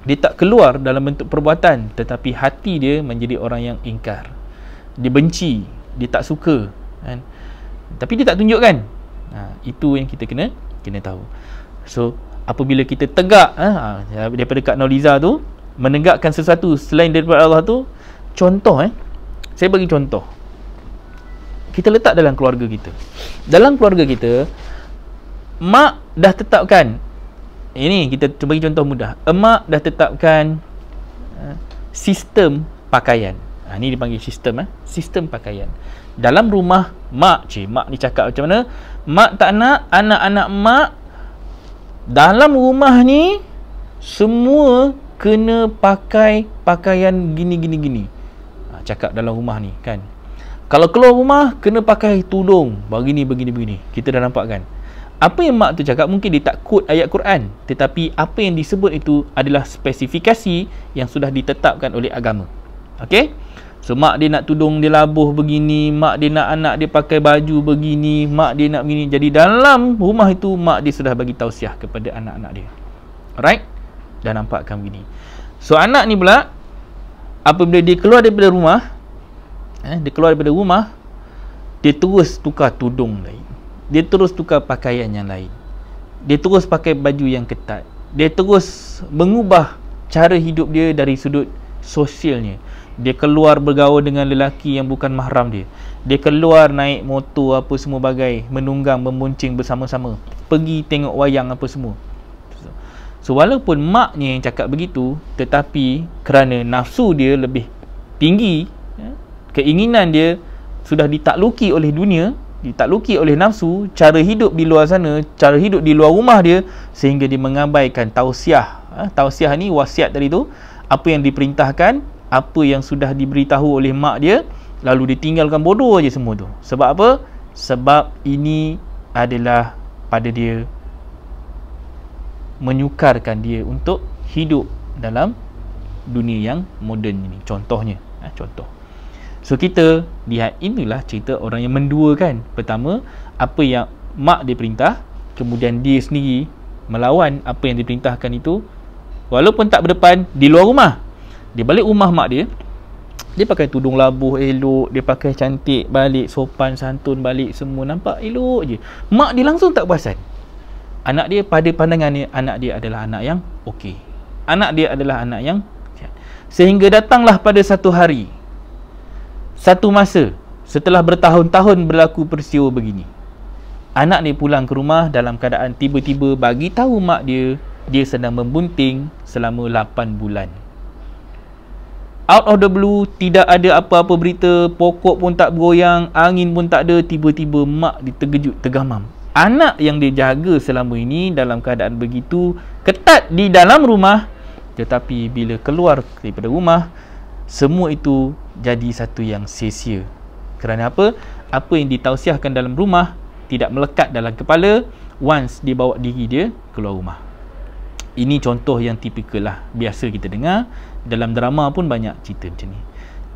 dia tak keluar dalam bentuk perbuatan, tetapi hati dia menjadi orang yang ingkar. Dia benci, dia tak suka, kan? Tapi dia tak tunjukkan. Itu yang kita kena tahu. So apabila kita tegak daripada Kak Noliza tu, menegakkan sesuatu selain daripada Allah tu, contoh saya bagi contoh. Kita letak dalam keluarga kita. Dalam keluarga kita, mak dah tetapkan, ini kita bagi contoh mudah. Emak dah tetapkan sistem pakaian. Ini dipanggil sistem, sistem pakaian. Dalam rumah mak ni cakap macam mana? Mak tak nak anak-anak mak dalam rumah ni semua kena pakai pakaian gini. Cakap dalam rumah ni, kan? Kalau keluar rumah kena pakai tudung begini. Kita dah nampak, kan? Apa yang mak tu cakap, mungkin dia tak quote ayat Quran, tetapi apa yang disebut itu adalah spesifikasi yang sudah ditetapkan oleh agama. Okey? So mak dia nak tudung dia labuh begini, mak dia nak anak dia pakai baju begini, mak dia nak begini. Jadi dalam rumah itu mak dia sudah bagi tausiah kepada anak-anak dia. Alright? Dah nampakkan begini. So anak ni pula, apabila dia keluar daripada rumah, dia terus tukar tudung lain, dia terus tukar pakaian yang lain, dia terus pakai baju yang ketat, dia terus mengubah cara hidup dia dari sudut sosialnya. Dia keluar bergaul dengan lelaki yang bukan mahram dia, dia keluar naik motor apa semua bagai, menunggang, memuncing bersama-sama, pergi tengok wayang apa semua. So walaupun maknya yang cakap begitu, tetapi kerana nafsu dia lebih tinggi, keinginan dia sudah ditakluki oleh dunia, ditakluki oleh nafsu, cara hidup di luar sana, cara hidup di luar rumah dia, sehingga dia mengabaikan tausiah. Tausiah ni wasiat tadi tu, apa yang diperintahkan, apa yang sudah diberitahu oleh mak dia, lalu ditinggalkan bodoh aja semua tu. Sebab apa? Sebab ini adalah pada dia menyukarkan dia untuk hidup dalam dunia yang moden ini. Contohnya, contoh. So kita lihat, inilah cerita orang yang menduakan. Pertama, apa yang mak dia perintah, kemudian dia sendiri melawan apa yang diperintahkan itu, walaupun tak berdepan, di luar rumah. Dia balik rumah mak dia, dia pakai tudung labuh elok, dia pakai cantik balik, sopan santun balik, semua nampak elok je. Mak dia langsung tak perasan. Anak dia, pada pandangan dia, anak dia adalah anak yang okey, anak dia adalah anak yang sihat. Sehingga datanglah pada satu hari, satu masa, setelah bertahun-tahun berlaku peristiwa begini, anak ni pulang ke rumah dalam keadaan tiba-tiba bagi tahu mak dia, dia sedang membunting selama 8 bulan. Out of the blue, tidak ada apa-apa berita, pokok pun tak bergoyang, angin pun tak ada, tiba-tiba mak dia terkejut, tergamam. Anak yang dia jaga selama ini dalam keadaan begitu ketat di dalam rumah, tetapi bila keluar daripada rumah, semua itu jadi satu yang sia-sia. Kerana apa? Apa yang ditausiahkan dalam rumah tidak melekat dalam kepala once dia bawa diri dia keluar rumah. Ini contoh yang tipikal lah, biasa kita dengar. Dalam drama pun banyak cerita macam ni.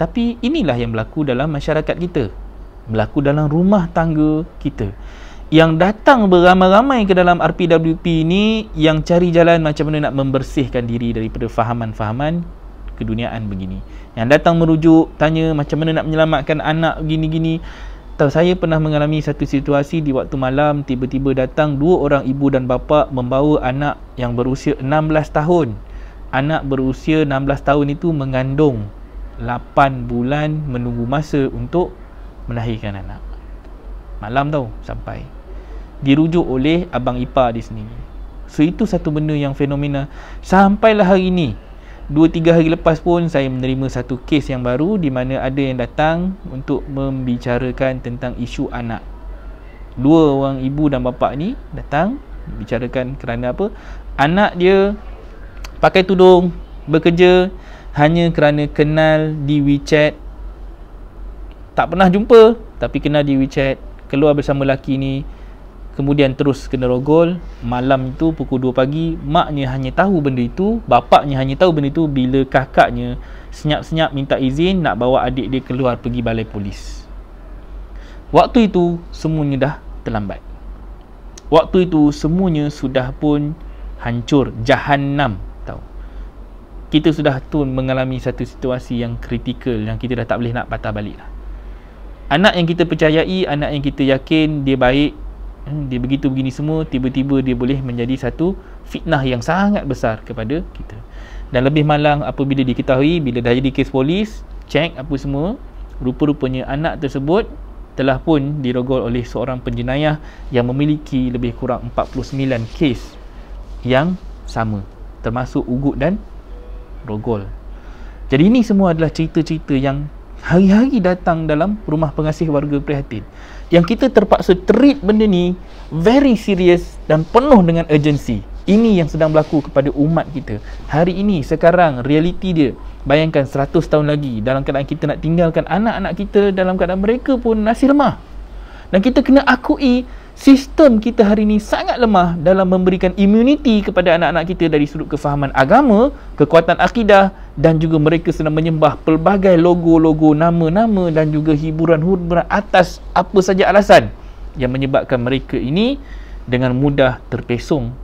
Tapi inilah yang berlaku dalam masyarakat kita, berlaku dalam rumah tangga kita. Yang datang beramai-ramai ke dalam RPWP ni, yang cari jalan macam mana nak membersihkan diri daripada fahaman-fahaman keduniaan begini. Yang datang merujuk, tanya macam mana nak menyelamatkan anak gini-gini. Tahu, saya pernah mengalami satu situasi di waktu malam, tiba-tiba datang 2 orang ibu dan bapa membawa anak yang berusia 16 tahun. anak berusia 16 tahun itu mengandung 8 bulan menunggu masa untuk melahirkan anak. Malam tau sampai dirujuk oleh abang ipar di sini. So itu satu benda yang fenomena. Sampailah hari ini, 2-3 hari lepas pun saya menerima satu kes yang baru di mana ada yang datang untuk membicarakan tentang isu anak. Dua orang ibu dan bapa ni datang bicarakan kerana apa? Anak dia pakai tudung, bekerja hanya kerana kenal di WeChat. Tak pernah jumpa tapi kenal di WeChat, keluar bersama lelaki ni, kemudian terus kena rogol. Malam itu pukul 2 pagi, maknya hanya tahu benda itu, bapaknya hanya tahu benda itu bila kakaknya senyap-senyap minta izin nak bawa adik dia keluar pergi balai polis. Waktu itu semuanya dah terlambat. Waktu itu semuanya sudah pun hancur, jahannam tahu. Kita sudah tu mengalami satu situasi yang kritikal yang kita dah tak boleh nak patah balik lah. Anak yang kita percayai, anak yang kita yakin dia baik, dia begitu begini semua, tiba-tiba dia boleh menjadi satu fitnah yang sangat besar kepada kita. Dan lebih malang apabila diketahui, bila dah jadi kes polis, cek apa semua, rupa-rupanya anak tersebut telah pun dirogol oleh seorang penjenayah yang memiliki lebih kurang 49 kes yang sama, termasuk ugut dan rogol. Jadi ini semua adalah cerita-cerita yang hari-hari datang dalam rumah pengasih warga prihatin, yang kita terpaksa treat benda ni very serious dan penuh dengan urgency. Ini yang sedang berlaku kepada umat kita hari ini, sekarang, realiti dia. Bayangkan 100 tahun lagi dalam keadaan kita nak tinggalkan anak-anak kita dalam keadaan mereka pun masih lemah. Dan kita kena akui sistem kita hari ini sangat lemah dalam memberikan immunity kepada anak-anak kita dari sudut kefahaman agama, kekuatan akidah, dan juga mereka sedang menyembah pelbagai logo-logo, nama-nama dan juga hiburan-hiburan atas apa saja alasan yang menyebabkan mereka ini dengan mudah terpesong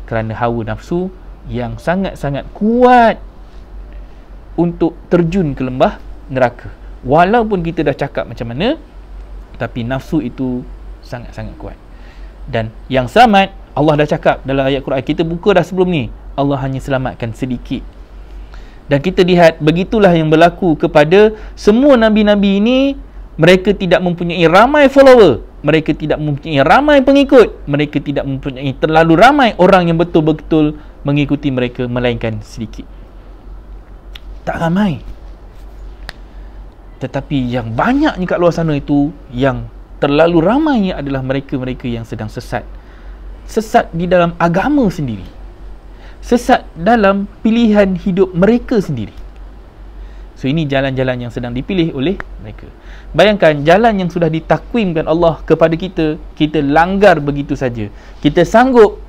kerana hawa nafsu yang sangat-sangat kuat untuk terjun ke lembah neraka. Walaupun kita dah cakap macam mana, tapi nafsu itu sangat-sangat kuat. Dan yang selamat, Allah dah cakap dalam ayat Quran, kita buka dah sebelum ni, Allah hanya selamatkan sedikit. Dan kita lihat begitulah yang berlaku kepada semua nabi-nabi ini. Mereka tidak mempunyai ramai follower, mereka tidak mempunyai ramai pengikut, mereka tidak mempunyai terlalu ramai orang yang betul-betul mengikuti mereka, melainkan sedikit. Tak ramai, tetapi yang banyaknya kat luar sana itu, yang terlalu ramainya adalah mereka-mereka yang sedang sesat. Sesat di dalam agama sendiri, sesat dalam pilihan hidup mereka sendiri. So ini jalan-jalan yang sedang dipilih oleh mereka. Bayangkan jalan yang sudah ditakwimkan Allah kepada kita, kita langgar begitu saja. Kita sanggup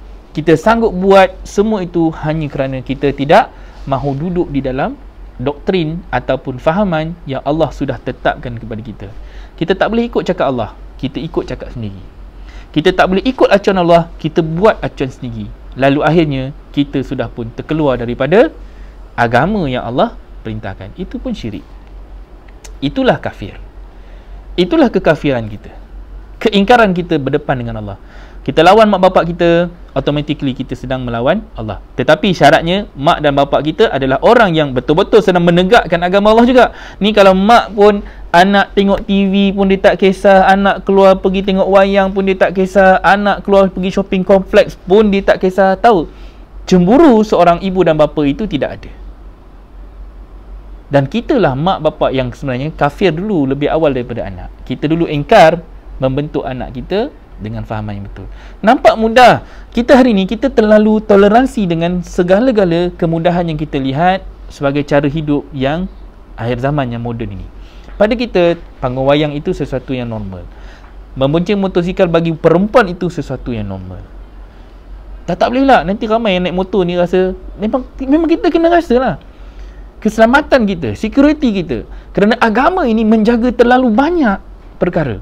buat semua itu hanya kerana kita tidak mahu duduk di dalam doktrin ataupun fahaman yang Allah sudah tetapkan kepada kita. Kita tak boleh ikut cakap Allah, kita ikut cakap sendiri. Kita tak boleh ikut acuan Allah, kita buat acuan sendiri. Lalu akhirnya kita sudah pun terkeluar daripada agama yang Allah perintahkan. Itu pun syirik. Itulah kafir. Itulah kekafiran kita. Keingkaran kita berdepan dengan Allah. Kita lawan mak bapak kita, automatically kita sedang melawan Allah. Tetapi syaratnya mak dan bapak kita adalah orang yang betul-betul sedang menegakkan agama Allah juga. Ni kalau mak pun, anak tengok TV pun dia tak kisah, anak keluar pergi tengok wayang pun dia tak kisah, anak keluar pergi shopping kompleks pun dia tak kisah. Tahu, cemburu seorang ibu dan bapa itu tidak ada. Dan kitalah mak bapak yang sebenarnya kafir dulu lebih awal daripada anak. Kita dulu engkar membentuk anak kita dengan fahaman yang betul. Nampak mudah. Kita hari ni kita terlalu toleransi dengan segala-gala kemudahan yang kita lihat sebagai cara hidup yang akhir zaman yang moden ini. Pada kita, panggung wayang itu sesuatu yang normal. Membonceng motosikal bagi perempuan itu sesuatu yang normal. Tak boleh lah, nanti ramai yang naik motor ni rasa memang kita kena rasa lah keselamatan kita, security kita, kerana agama ini menjaga terlalu banyak perkara.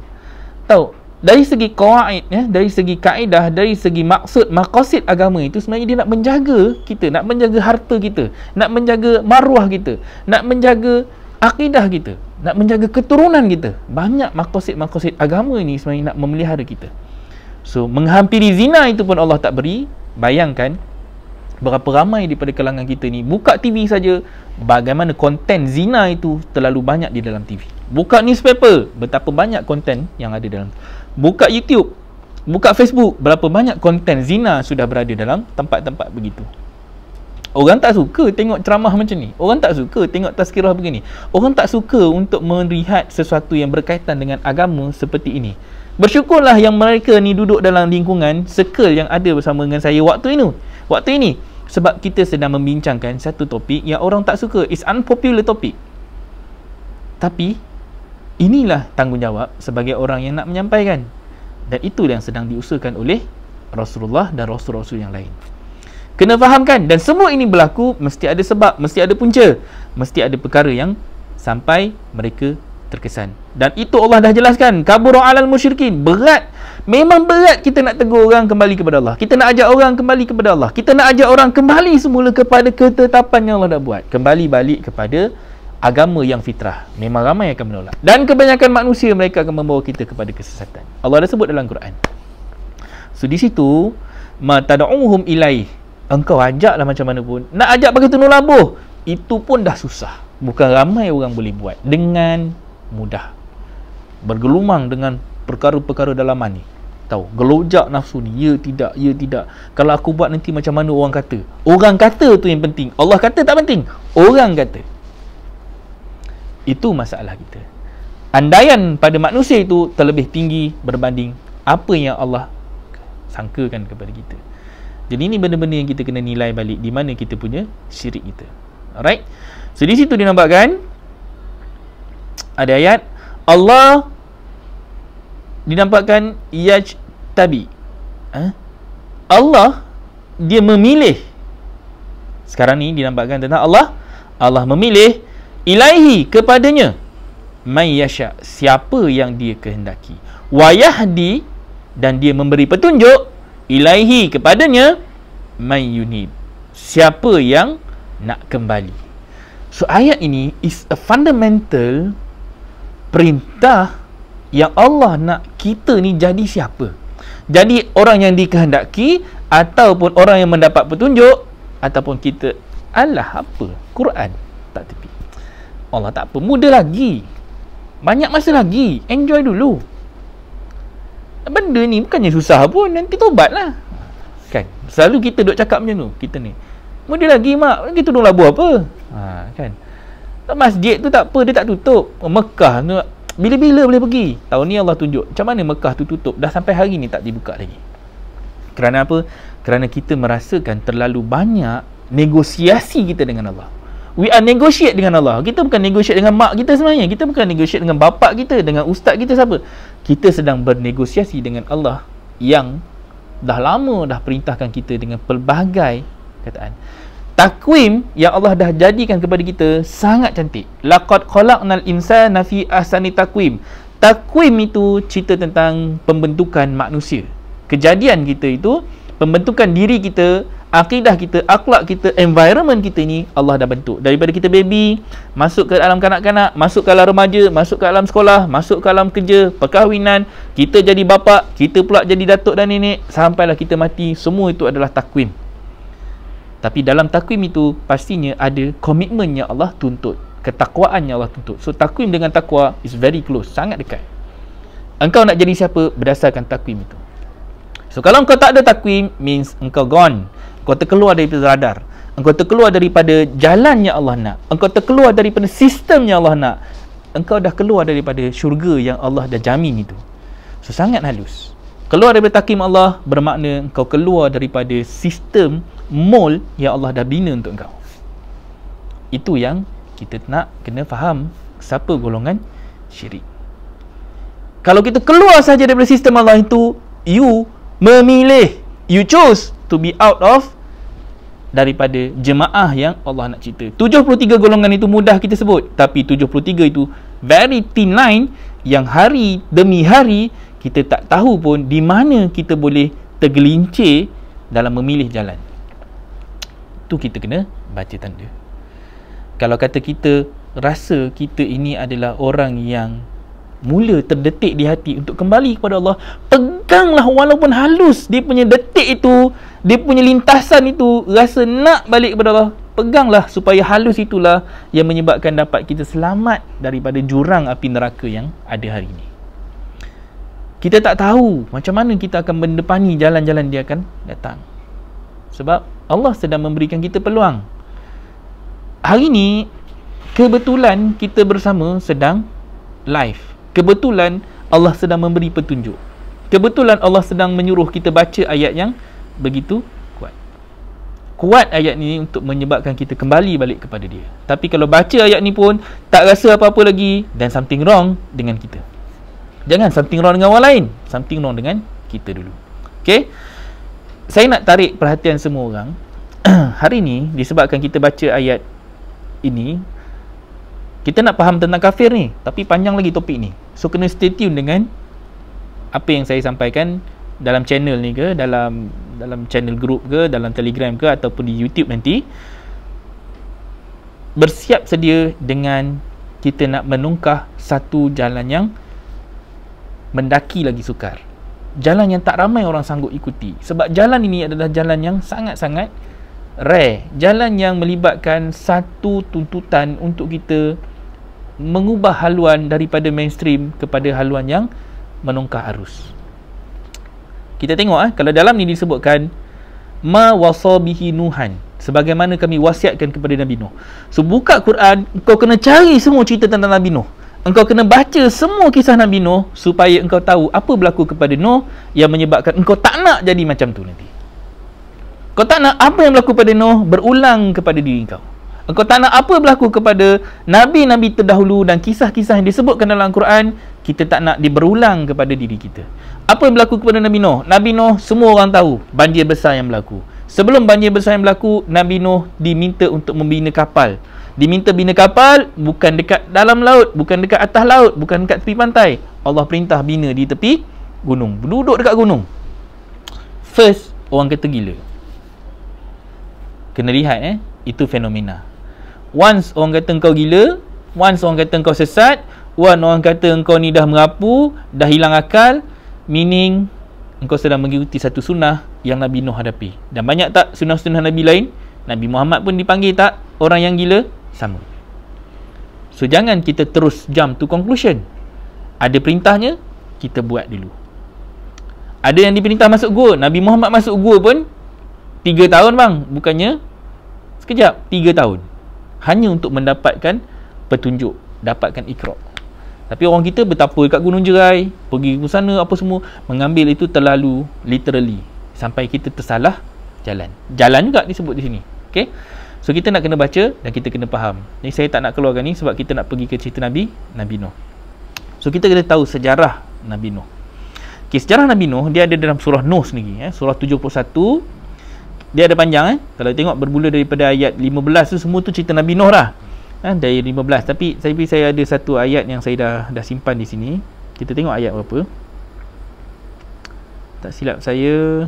Tahu, dari segi qawaid, dari segi kaedah, dari segi maksud, maqasid agama itu sebenarnya dia nak menjaga kita, nak menjaga harta kita, nak menjaga maruah kita, nak menjaga akidah kita, nak menjaga keturunan kita. Banyak maqasid-maqasid agama ini sebenarnya nak memelihara kita. So, menghampiri zina itu pun Allah tak beri. Bayangkan Berapa ramai daripada kalangan kita ni buka TV saja, bagaimana konten zina itu terlalu banyak di dalam TV. Buka newspaper, betapa banyak konten yang ada dalam. Buka YouTube, buka Facebook, berapa banyak konten zina sudah berada dalam tempat-tempat begitu. Orang tak suka tengok ceramah macam ni. Orang tak suka tengok tazkirah begini. Orang tak suka untuk melihat sesuatu yang berkaitan dengan agama seperti ini. Bersyukurlah yang mereka ni duduk dalam lingkungan circle yang ada bersama dengan saya waktu ini. Sebab kita sedang membincangkan satu topik yang orang tak suka. It's unpopular topik. Tapi inilah tanggungjawab sebagai orang yang nak menyampaikan. Dan itu yang sedang diusahakan oleh Rasulullah dan Rasul-Rasul yang lain. Kena fahamkan, dan semua ini berlaku mesti ada sebab, mesti ada punca, mesti ada perkara yang sampai mereka terkesan. Dan itu Allah dah jelaskan, kabura alal musyrikin, berat. Memang berat kita nak tegur orang kembali kepada Allah. Kita nak ajak orang kembali kepada Allah. Kita nak ajak orang kembali semula kepada ketetapan yang Allah dah buat. Kembali balik kepada agama yang fitrah. Memang ramai akan menolak. Dan kebanyakan manusia mereka akan membawa kita kepada kesesatan. Allah dah sebut dalam Quran. So di situ, ma tad'uhum ilaih. Engkau ajaklah macam mana pun. Nak ajak pakai tunul lambuh, itu pun dah susah. Bukan ramai orang boleh buat dengan mudah. Bergelumang dengan perkara-perkara dalaman ni. Tahu, gelojak nafsu ni. Ya tidak. Kalau aku buat nanti macam mana orang kata. Orang kata tu yang penting. Allah kata tak penting. Orang kata. Itu masalah kita. Andaian pada manusia itu terlebih tinggi berbanding apa yang Allah sangkakan kepada kita. Jadi ini benda-benda yang kita kena nilai balik di mana kita punya syirik kita. Alright. So di situ dinampakkan ada ayat Allah dinampakkan yajtabi. Allah dia memilih. Sekarang ni dinampakkan tentang Allah memilih ilaihi kepadanya may yasha, siapa yang dia kehendaki, wa yahdi, dan dia memberi petunjuk ilaihi kepadanya may yunib, siapa yang nak kembali. So ayat ini is a fundamental perintah yang Allah nak kita ni jadi siapa. Jadi orang yang dikehendaki, ataupun orang yang mendapat petunjuk, ataupun kita alah apa Quran tak tepi. Allah tak apa, muda lagi, banyak masa lagi, enjoy dulu. Benda ni bukannya susah pun, nanti tobatlah. Kan? Selalu kita duk cakap macam tu, kita ni. Muda lagi mak, kita duduk labu apa? Kan? Masjid tu tak apa, dia tak tutup. Mekah tu bila-bila boleh pergi. Tahun ni Allah tunjuk macam mana Mekah tu tutup, dah sampai hari ni tak dibuka lagi. Kerana apa? Kerana kita merasakan terlalu banyak negosiasi kita dengan Allah. We are negotiate dengan Allah. Kita bukan negotiate dengan mak kita sebenarnya. Kita bukan negotiate dengan bapak kita, dengan ustaz kita, siapa. Kita sedang bernegosiasi dengan Allah yang dah lama dah perintahkan kita dengan pelbagai kataan. Takwim yang Allah dah jadikan kepada kita sangat cantik. Laqad khalaqnal insana fi ahsani takwim. Takwim itu cerita tentang pembentukan manusia. Kejadian kita itu, pembentukan diri kita, akidah kita, akhlak kita, environment kita ni Allah dah bentuk. Daripada kita baby, masuk ke alam kanak-kanak, masuk ke alam remaja, masuk ke alam sekolah, masuk ke alam kerja, perkahwinan, kita jadi bapa, kita pula jadi datuk dan nenek, sampailah kita mati. Semua itu adalah takwim. Tapi dalam takwim itu pastinya ada komitmen yang Allah tuntut, ketakwaan yang Allah tuntut. So takwim dengan takwa is very close, sangat dekat. Engkau nak jadi siapa berdasarkan takwim itu. So kalau engkau tak ada takwim, means engkau gone. Engkau terkeluar daripada radar. Engkau terkeluar daripada jalan yang Allah nak. Engkau terkeluar daripada sistem yang Allah nak. Engkau dah keluar daripada syurga yang Allah dah jamin itu. So sangat halus. Keluar daripada takwim Allah bermakna engkau keluar daripada sistem mold yang Allah dah bina untuk engkau. Itu yang kita nak kena faham, siapa golongan syirik. Kalau kita keluar saja daripada sistem Allah itu, you memilih, you choose to be out of daripada jemaah yang Allah nak cerita. 73 golongan itu mudah kita sebut, tapi 73 itu very thin line yang hari demi hari kita tak tahu pun di mana kita boleh tergelincir dalam memilih jalan. Tu kita kena baca tanda. Kalau kata kita rasa kita ini adalah orang yang mula terdetik di hati untuk kembali kepada Allah, peganglah walaupun halus dia punya detik itu, dia punya lintasan itu, rasa nak balik kepada Allah, peganglah, supaya halus itulah yang menyebabkan dapat kita selamat daripada jurang api neraka yang ada hari ini. Kita tak tahu macam mana kita akan mendepani jalan-jalan dia akan datang, sebab Allah sedang memberikan kita peluang. Hari ni kebetulan kita bersama sedang live, kebetulan Allah sedang memberi petunjuk, kebetulan Allah sedang menyuruh kita baca ayat yang begitu kuat ayat ni untuk menyebabkan kita kembali balik kepada dia. Tapi kalau baca ayat ni pun tak rasa apa-apa lagi, dan something wrong dengan kita. Jangan something wrong dengan orang lain, something wrong dengan kita dulu. Okay, saya nak tarik perhatian semua orang hari ni, disebabkan kita baca ayat ini, kita nak faham tentang kafir ni, tapi panjang lagi topik ni. So kena stay tune dengan apa yang saya sampaikan dalam channel ni ke, dalam channel group ke, dalam Telegram ke, ataupun di YouTube nanti. Bersiap sedia dengan kita nak menungkah satu jalan yang mendaki lagi sukar, jalan yang tak ramai orang sanggup ikuti. Sebab jalan ini adalah jalan yang sangat-sangat rare, jalan yang melibatkan satu tuntutan untuk kita mengubah haluan daripada mainstream kepada haluan yang menungkah arus. Kita tengok kalau dalam ni disebutkan ma wasabihi nuhan, sebagaimana kami wasiatkan kepada Nabi Nuh. So buka Quran, kau kena cari semua cerita tentang Nabi Nuh. Engkau kena baca semua kisah Nabi Nuh supaya engkau tahu apa berlaku kepada Nuh yang menyebabkan engkau tak nak jadi macam tu nanti. Kau tak nak apa yang berlaku pada Nuh berulang kepada diri engkau. Engkau tak nak apa berlaku kepada Nabi-Nabi terdahulu dan kisah-kisah yang disebutkan dalam Quran, kita tak nak dia berulang kepada diri kita. Apa yang berlaku kepada Nabi Nuh? Nabi Nuh semua orang tahu banjir besar yang berlaku. Sebelum banjir besar yang berlaku, Nabi Nuh diminta untuk membina kapal. Diminta bina kapal bukan dekat dalam laut, bukan dekat atas laut, bukan dekat tepi pantai. Allah perintah bina di tepi gunung, duduk dekat gunung. First, orang kata gila. Kena lihat itu fenomena. Once orang kata engkau gila, once orang kata engkau sesat, once orang kata engkau ni dah merapu, dah hilang akal, meaning engkau sedang mengikuti satu sunnah yang Nabi Nuh hadapi. Dan banyak tak sunnah-sunnah Nabi lain? Nabi Muhammad pun dipanggil tak orang yang gila? Sama. So jangan kita terus jump to conclusion. Ada perintahnya, kita buat dulu. Ada yang diperintah masuk gua, Nabi Muhammad masuk gua pun 3 tahun bang, bukannya sekejap, 3 tahun hanya untuk mendapatkan petunjuk, dapatkan Iqra. Tapi orang kita betapa dekat Gunung Jerai, pergi ke sana apa semua, mengambil itu terlalu literally sampai kita tersalah jalan. Jalan juga disebut di sini. Okey. So kita nak kena baca dan kita kena faham. Ni saya tak nak keluarkan ni sebab kita nak pergi ke cerita Nabi Nuh. So kita kena tahu sejarah Nabi Nuh. Okay, sejarah Nabi Nuh dia ada dalam surah Nuh sendiri, surah 71. Dia ada panjang Kalau tengok bermula daripada ayat 15 tu, semua tu cerita Nabi Nuh dah. Dari 15, tapi saya ada satu ayat yang saya dah simpan di sini. Kita tengok ayat berapa. Tak silap saya.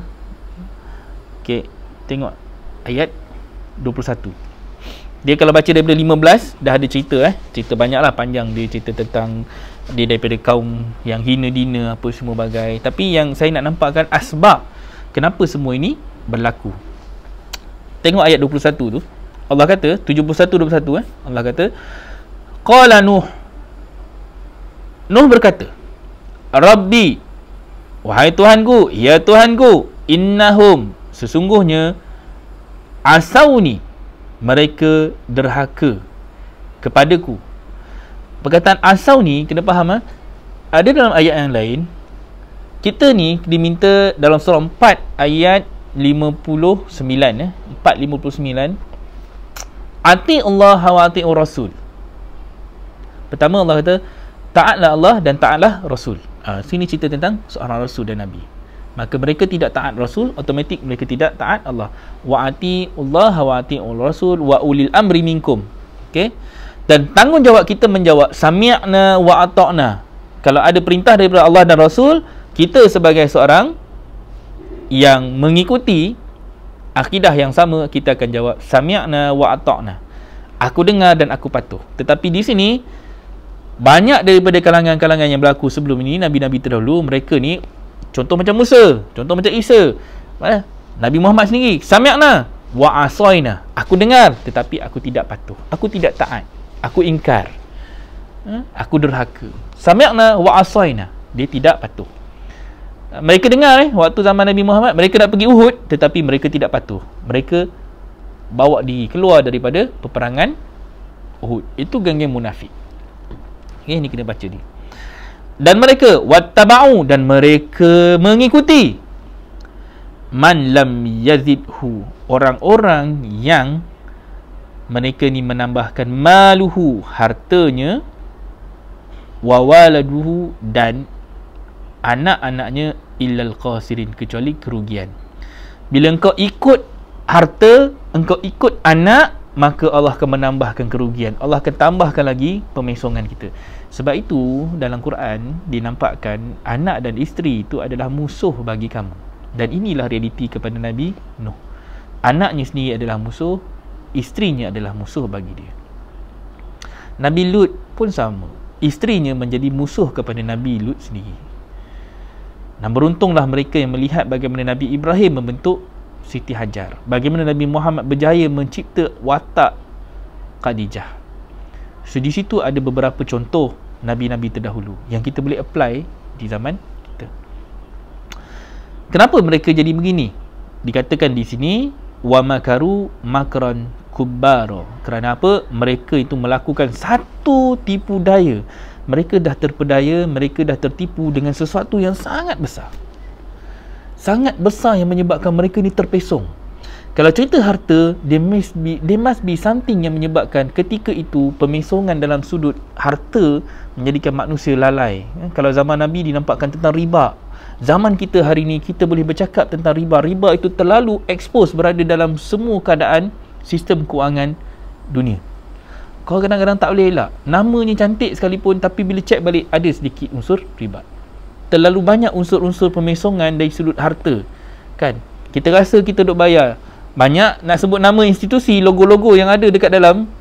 Okey, tengok ayat 21. Dia kalau baca daripada 15 dah ada cerita cerita banyaklah, panjang dia, cerita tentang dia daripada kaum yang hina dina apa semua bagai. Tapi yang saya nak nampakkan asbab kenapa semua ini berlaku. Tengok ayat 21 tu. Allah kata 71-21 Allah kata qala Nuh berkata, Rabbi, wahai Tuhanku, ya Tuhanku, innahum, sesungguhnya asauni, mereka derhaka kepadaku. Perkataan asau ni kena faham ada dalam ayat yang lain. Kita ni diminta dalam surah 4 ayat 59 4:59, ati Allah wa ati'ur rasul. Pertama Allah kata taatlah Allah dan taatlah Rasul. Sini cerita tentang seorang Rasul dan Nabi. Maka mereka tidak taat Rasul, automatik mereka tidak taat Allah. Wa ati'ullah wa ati'ur rasul wa ulil amri minkum. Okey. Dan tanggungjawab kita menjawab sami'na wa ata'na. Kalau ada perintah daripada Allah dan Rasul, kita sebagai seorang yang mengikuti akidah yang sama, kita akan jawab sami'na wa ata'na. Aku dengar dan aku patuh. Tetapi di sini banyak daripada kalangan-kalangan yang berlaku sebelum ini, nabi-nabi terdahulu, mereka ni Contoh macam Musa, contoh macam Isa. Nabi Muhammad sendiri, sami'na wa asaina. Aku dengar tetapi aku tidak patuh. Aku tidak taat. Aku ingkar. Aku derhaka. Sami'na wa asaina. Dia tidak patuh. Mereka dengar waktu zaman Nabi Muhammad, mereka nak pergi Uhud tetapi mereka tidak patuh. Mereka bawa diri keluar daripada peperangan Uhud. Itu geng-geng munafik. Okay, ni kena baca ni. Dan mereka wattaba'u, dan mereka mengikuti man lam yazidhu, orang-orang yang mereka ni menambahkan maluhu, hartanya, wa waladuhu, dan anak-anaknya, illal khasirin, kecuali kerugian. Bila engkau ikut harta, engkau ikut anak, maka Allah akan menambahkan kerugian. Allah akan tambahkan lagi pemesongan kita. Sebab itu dalam Quran dinampakkan anak dan isteri itu adalah musuh bagi kamu. Dan inilah realiti kepada Nabi Nuh. Anaknya sendiri adalah musuh, isterinya adalah musuh bagi dia. Nabi Lut pun sama. Isterinya menjadi musuh kepada Nabi Lut sendiri. Dan beruntunglah mereka yang melihat bagaimana Nabi Ibrahim membentuk Siti Hajar, bagaimana Nabi Muhammad berjaya mencipta watak Khadijah. So di situ ada beberapa contoh Nabi-Nabi terdahulu yang kita boleh apply di zaman kita. Kenapa mereka jadi begini? Dikatakan di sini wa makaru makran kubbara. Kerana apa? Mereka itu melakukan satu tipu daya. Mereka dah terpedaya, mereka dah tertipu dengan sesuatu yang sangat besar. Sangat besar yang menyebabkan mereka ni terpesong. Kalau cerita harta, there must be something yang menyebabkan ketika itu pemesongan dalam sudut harta menjadikan manusia lalai. Kalau zaman Nabi dinampakkan tentang riba. Zaman kita hari ni kita boleh bercakap tentang riba. Riba itu terlalu expose, berada dalam semua keadaan sistem kewangan dunia. Kau kadang-kadang tak boleh elak. Namanya cantik sekalipun, tapi bila cek balik ada sedikit unsur riba. Terlalu banyak unsur-unsur pemesongan dari sudut harta. Kan? Kita rasa kita duk bayar. Banyak nak sebut nama institusi, logo-logo yang ada dekat dalam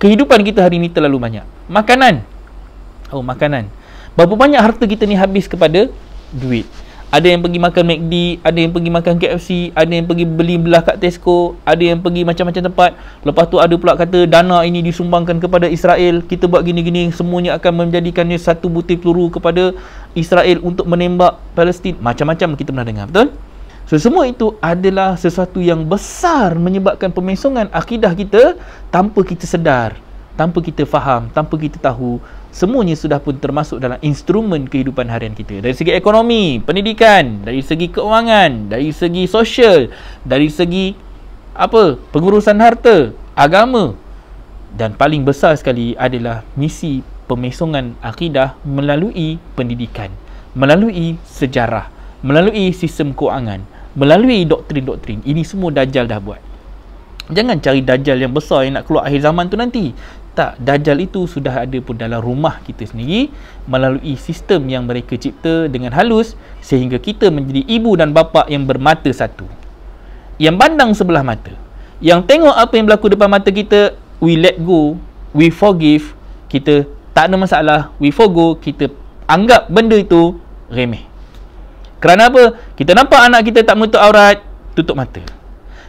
kehidupan kita hari ni terlalu banyak. Makanan. Oh, makanan. Berapa banyak harta kita ni habis kepada duit. Ada yang pergi makan McD, ada yang pergi makan KFC, ada yang pergi beli belah kat Tesco, ada yang pergi macam-macam tempat. Lepas tu ada pula kata dana ini disumbangkan kepada Israel, kita buat gini-gini, semuanya akan menjadikannya satu butir peluru kepada Israel untuk menembak Palestin. Macam-macam kita pernah dengar, betul? So semua itu adalah sesuatu yang besar menyebabkan pemesongan akidah kita tanpa kita sedar, tanpa kita faham, tanpa kita tahu. Semuanya sudah pun termasuk dalam instrumen kehidupan harian kita. Dari segi ekonomi, pendidikan, dari segi keuangan, dari segi sosial, dari segi pengurusan harta, agama. Dan paling besar sekali adalah misi pemesongan akidah melalui pendidikan, melalui sejarah, melalui sistem keuangan, melalui doktrin-doktrin. Ini semua Dajjal dah buat. Jangan cari Dajjal yang besar yang nak keluar akhir zaman tu nanti. Tak, Dajjal itu sudah ada pun dalam rumah kita sendiri melalui sistem yang mereka cipta dengan halus sehingga kita menjadi ibu dan bapa yang bermata satu, yang pandang sebelah mata, yang tengok apa yang berlaku depan mata kita, we let go, we forgive, kita tak ada masalah, we forgo, kita anggap benda itu remeh. Kerana apa? Kita nampak anak kita tak menutup aurat, tutup mata.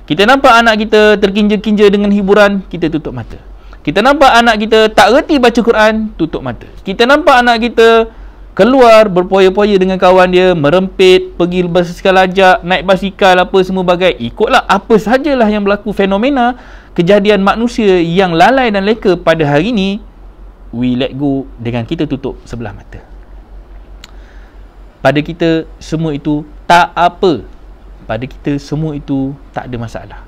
Kita nampak anak kita terkinja-kinja dengan hiburan, kita tutup mata. Kita nampak anak kita tak reti baca Quran, tutup mata. Kita nampak anak kita keluar berpoya-poya dengan kawan dia, merempit, pergi berbasikal lajak, naik basikal apa semua bagai. Ikutlah apa sahajalah yang berlaku, fenomena kejadian manusia yang lalai dan leka pada hari ini, we let go dengan kita tutup sebelah mata. Pada kita semua itu tak apa. Pada kita semua itu tak ada masalah.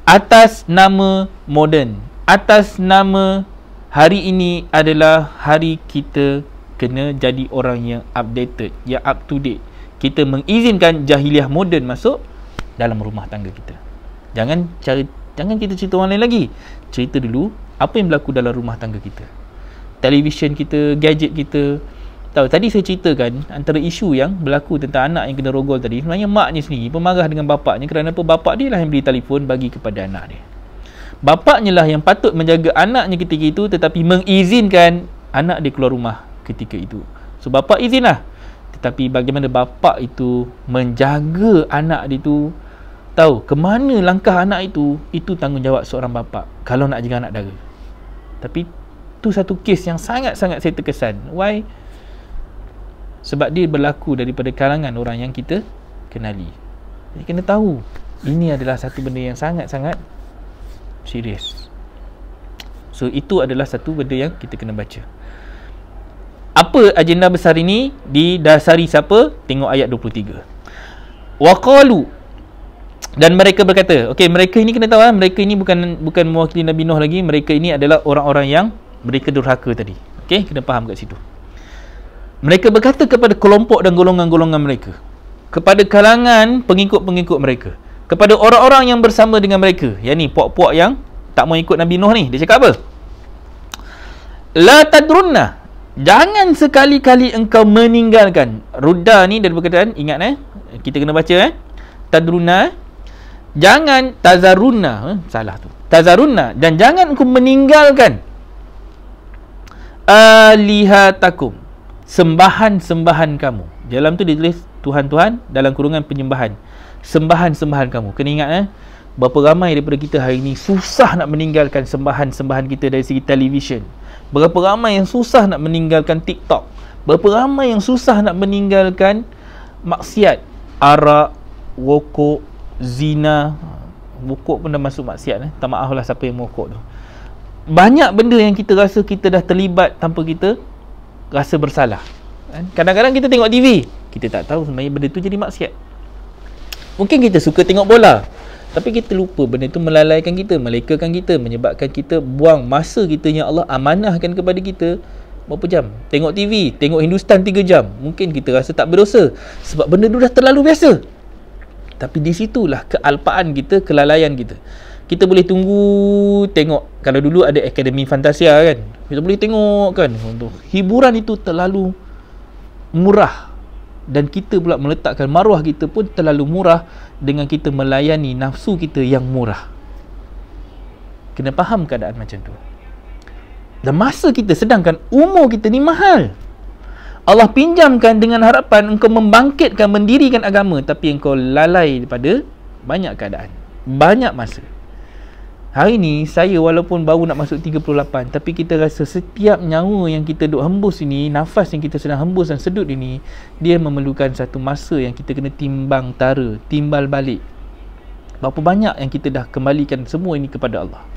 Atas nama moden, atas nama hari ini adalah hari kita kena jadi orang yang updated, yang up to date. Kita mengizinkan jahiliah moden masuk dalam rumah tangga kita. Jangan kita cerita orang lain lagi. Cerita dulu apa yang berlaku dalam rumah tangga kita. Televisyen kita, gadget kita. Tahu, tadi saya ceritakan antara isu yang berlaku tentang anak yang kena rogol tadi. Sebenarnya maknya sendiri pemarah dengan bapaknya kerana apa? Bapak dia lah yang beli telefon bagi kepada anak dia. Bapaknya lah yang patut menjaga anaknya ketika itu, tetapi mengizinkan anak dia keluar rumah ketika itu. So bapak izinlah. Tetapi bagaimana bapa itu menjaga anak dia tu, tahu ke mana langkah anak itu tanggungjawab seorang bapa kalau nak jaga anak dara. Tapi tu satu kes yang sangat-sangat saya terkesan. Why? Sebab dia berlaku daripada kalangan orang yang kita kenali. Jadi kena tahu, ini adalah satu benda yang sangat-sangat serius. So itu adalah satu benda yang kita kena baca. Apa agenda besar ini? Didasari siapa? Tengok ayat 23. Waqalu, dan mereka berkata, okey, mereka ini kena tahu, mereka ini bukan mewakili Nabi Nuh lagi. Mereka ini adalah orang-orang yang mereka durhaka tadi. Okey, kena faham kat situ. Mereka berkata kepada kelompok dan golongan-golongan mereka, kepada kalangan pengikut-pengikut mereka, kepada orang-orang yang bersama dengan mereka, yang ni puak-puak yang tak mau ikut Nabi Nuh ni, dia cakap apa? La tadrunna, jangan sekali-kali engkau meninggalkan. Rudda ni dari perkataan, ingat kita kena baca tadrunna, jangan tazarunna, salah tu, tazarunna, dan jangan engkau meninggalkan alihatakum, sembahan-sembahan kamu. Dalam tu ditulis Tuhan-Tuhan, dalam kurungan penyembahan, sembahan-sembahan kamu. Kena ingat berapa ramai daripada kita hari ni susah nak meninggalkan sembahan-sembahan kita dari segi televisyen. Berapa ramai yang susah nak meninggalkan TikTok. Berapa ramai yang susah nak meninggalkan maksiat, arak, wokok, zina. Wokok pun dah masuk maksiat. Tak maaf lah siapa yang wokok tu. Banyak benda yang kita rasa kita dah terlibat tanpa kita rasa bersalah. Kadang-kadang kita tengok TV, kita tak tahu sebenarnya benda tu jadi maksiat. Mungkin kita suka tengok bola, tapi kita lupa benda tu melalaikan kita, melekakan kita, menyebabkan kita buang masa kita yang Allah amanahkan kepada kita berapa jam. Tengok TV, tengok Hindustan 3 jam. Mungkin kita rasa tak berdosa sebab benda tu dah terlalu biasa. Tapi di situlah kealpaan kita, kelalaian kita. Kita boleh tunggu tengok, kalau dulu ada Akademi Fantasia kan, kita boleh tengok kan, untuk hiburan itu terlalu murah, dan kita pula meletakkan maruah kita pun terlalu murah dengan kita melayani nafsu kita yang murah. Kena faham keadaan macam tu. Dan masa kita, sedangkan umur kita ni mahal, Allah pinjamkan dengan harapan engkau membangkitkan, mendirikan agama, tapi engkau lalai daripada banyak keadaan, banyak masa. Hari ni saya walaupun baru nak masuk 38, tapi kita rasa setiap nyawa yang kita duk hembus ini, nafas yang kita sedang hembus dan sedut ini, dia memerlukan satu masa yang kita kena timbang tara, timbal balik. Berapa banyak yang kita dah kembalikan semua ini kepada Allah.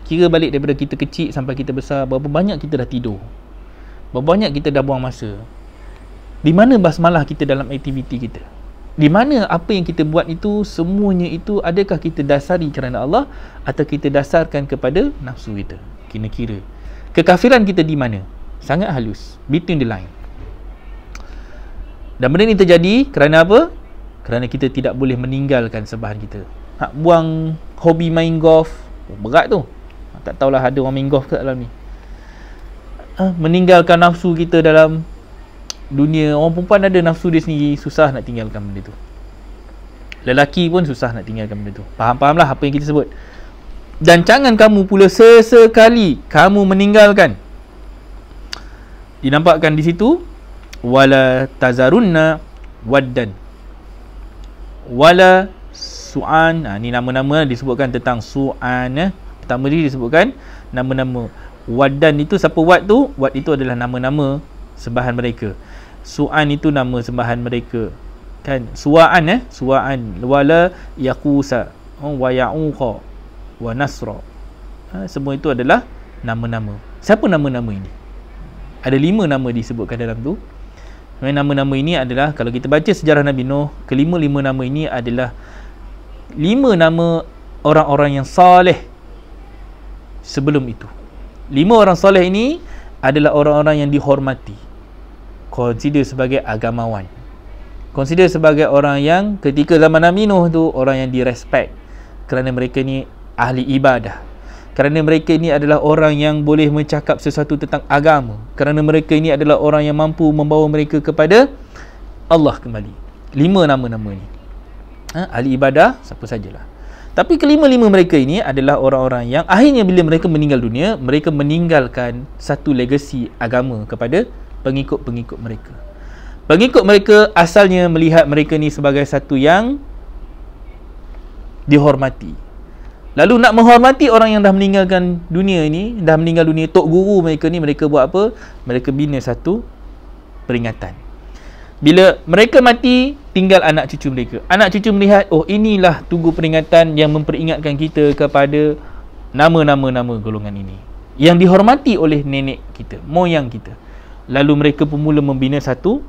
Kira balik daripada kita kecil sampai kita besar, berapa banyak kita dah tidur, berapa banyak kita dah buang masa. Di mana basmalah kita dalam aktiviti kita? Di mana apa yang kita buat itu, semuanya itu adakah kita dasari kerana Allah atau kita dasarkan kepada nafsu kita? Kena kira. Kekafiran kita di mana? Sangat halus, between the line. Dan benda ni terjadi kerana apa? Kerana kita tidak boleh meninggalkan sembahan kita. Nak buang hobi main golf, berat tu. Tak tahulah ada orang main golf ke dalam ni. Meninggalkan nafsu kita dalam dunia. Orang perempuan ada nafsu dia sendiri, susah nak tinggalkan benda tu. Lelaki pun susah nak tinggalkan benda tu. Faham-fahamlah apa yang kita sebut. Dan jangan kamu pula sesekali kamu meninggalkan. Dinampakkan di situ, wala tazarunna waddan wala su'an. Ni nama-nama disebutkan tentang su'an. Pertama dia disebutkan nama-nama. Waddan itu siapa wad tu? Wad itu adalah nama-nama sembahan mereka. Su'an itu nama sembahan mereka kan. Su'an Su'an, wala yaqusa wa ya'uqa wa nasra. Semua itu adalah nama-nama. Siapa nama-nama ini? Ada 5 nama disebutkan dalam tu. Nama-nama ini adalah, kalau kita baca sejarah Nabi Nuh, kelima-lima nama ini adalah 5 nama orang-orang yang saleh sebelum itu. 5 orang saleh ini adalah orang-orang yang dihormati, consider sebagai agamawan, consider sebagai orang yang ketika zaman Nabi Nuh tu orang yang direspect kerana mereka ni ahli ibadah, kerana mereka ini adalah orang yang boleh mencakap sesuatu tentang agama, kerana mereka ini adalah orang yang mampu membawa mereka kepada Allah kembali. 5 nama-nama ni ahli ibadah, siapa sajalah. Tapi kelima-lima mereka ini adalah orang-orang yang akhirnya bila mereka meninggal dunia, mereka meninggalkan satu legasi agama kepada pengikut-pengikut mereka. Pengikut mereka asalnya melihat mereka ni sebagai satu yang dihormati. Lalu nak menghormati orang yang dah meninggalkan dunia ini, dah meninggal dunia, tok guru mereka ni, mereka buat apa? Mereka bina satu peringatan. Bila mereka mati, tinggal anak cucu mereka. Anak cucu melihat, oh inilah tugu peringatan yang memperingatkan kita kepada nama-nama golongan ini, yang dihormati oleh nenek kita, moyang kita. Lalu mereka pun mula membina satu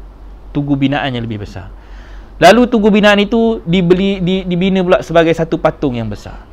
tugu binaan yang lebih besar. Lalu tugu binaan itu dibina pula sebagai satu patung yang besar,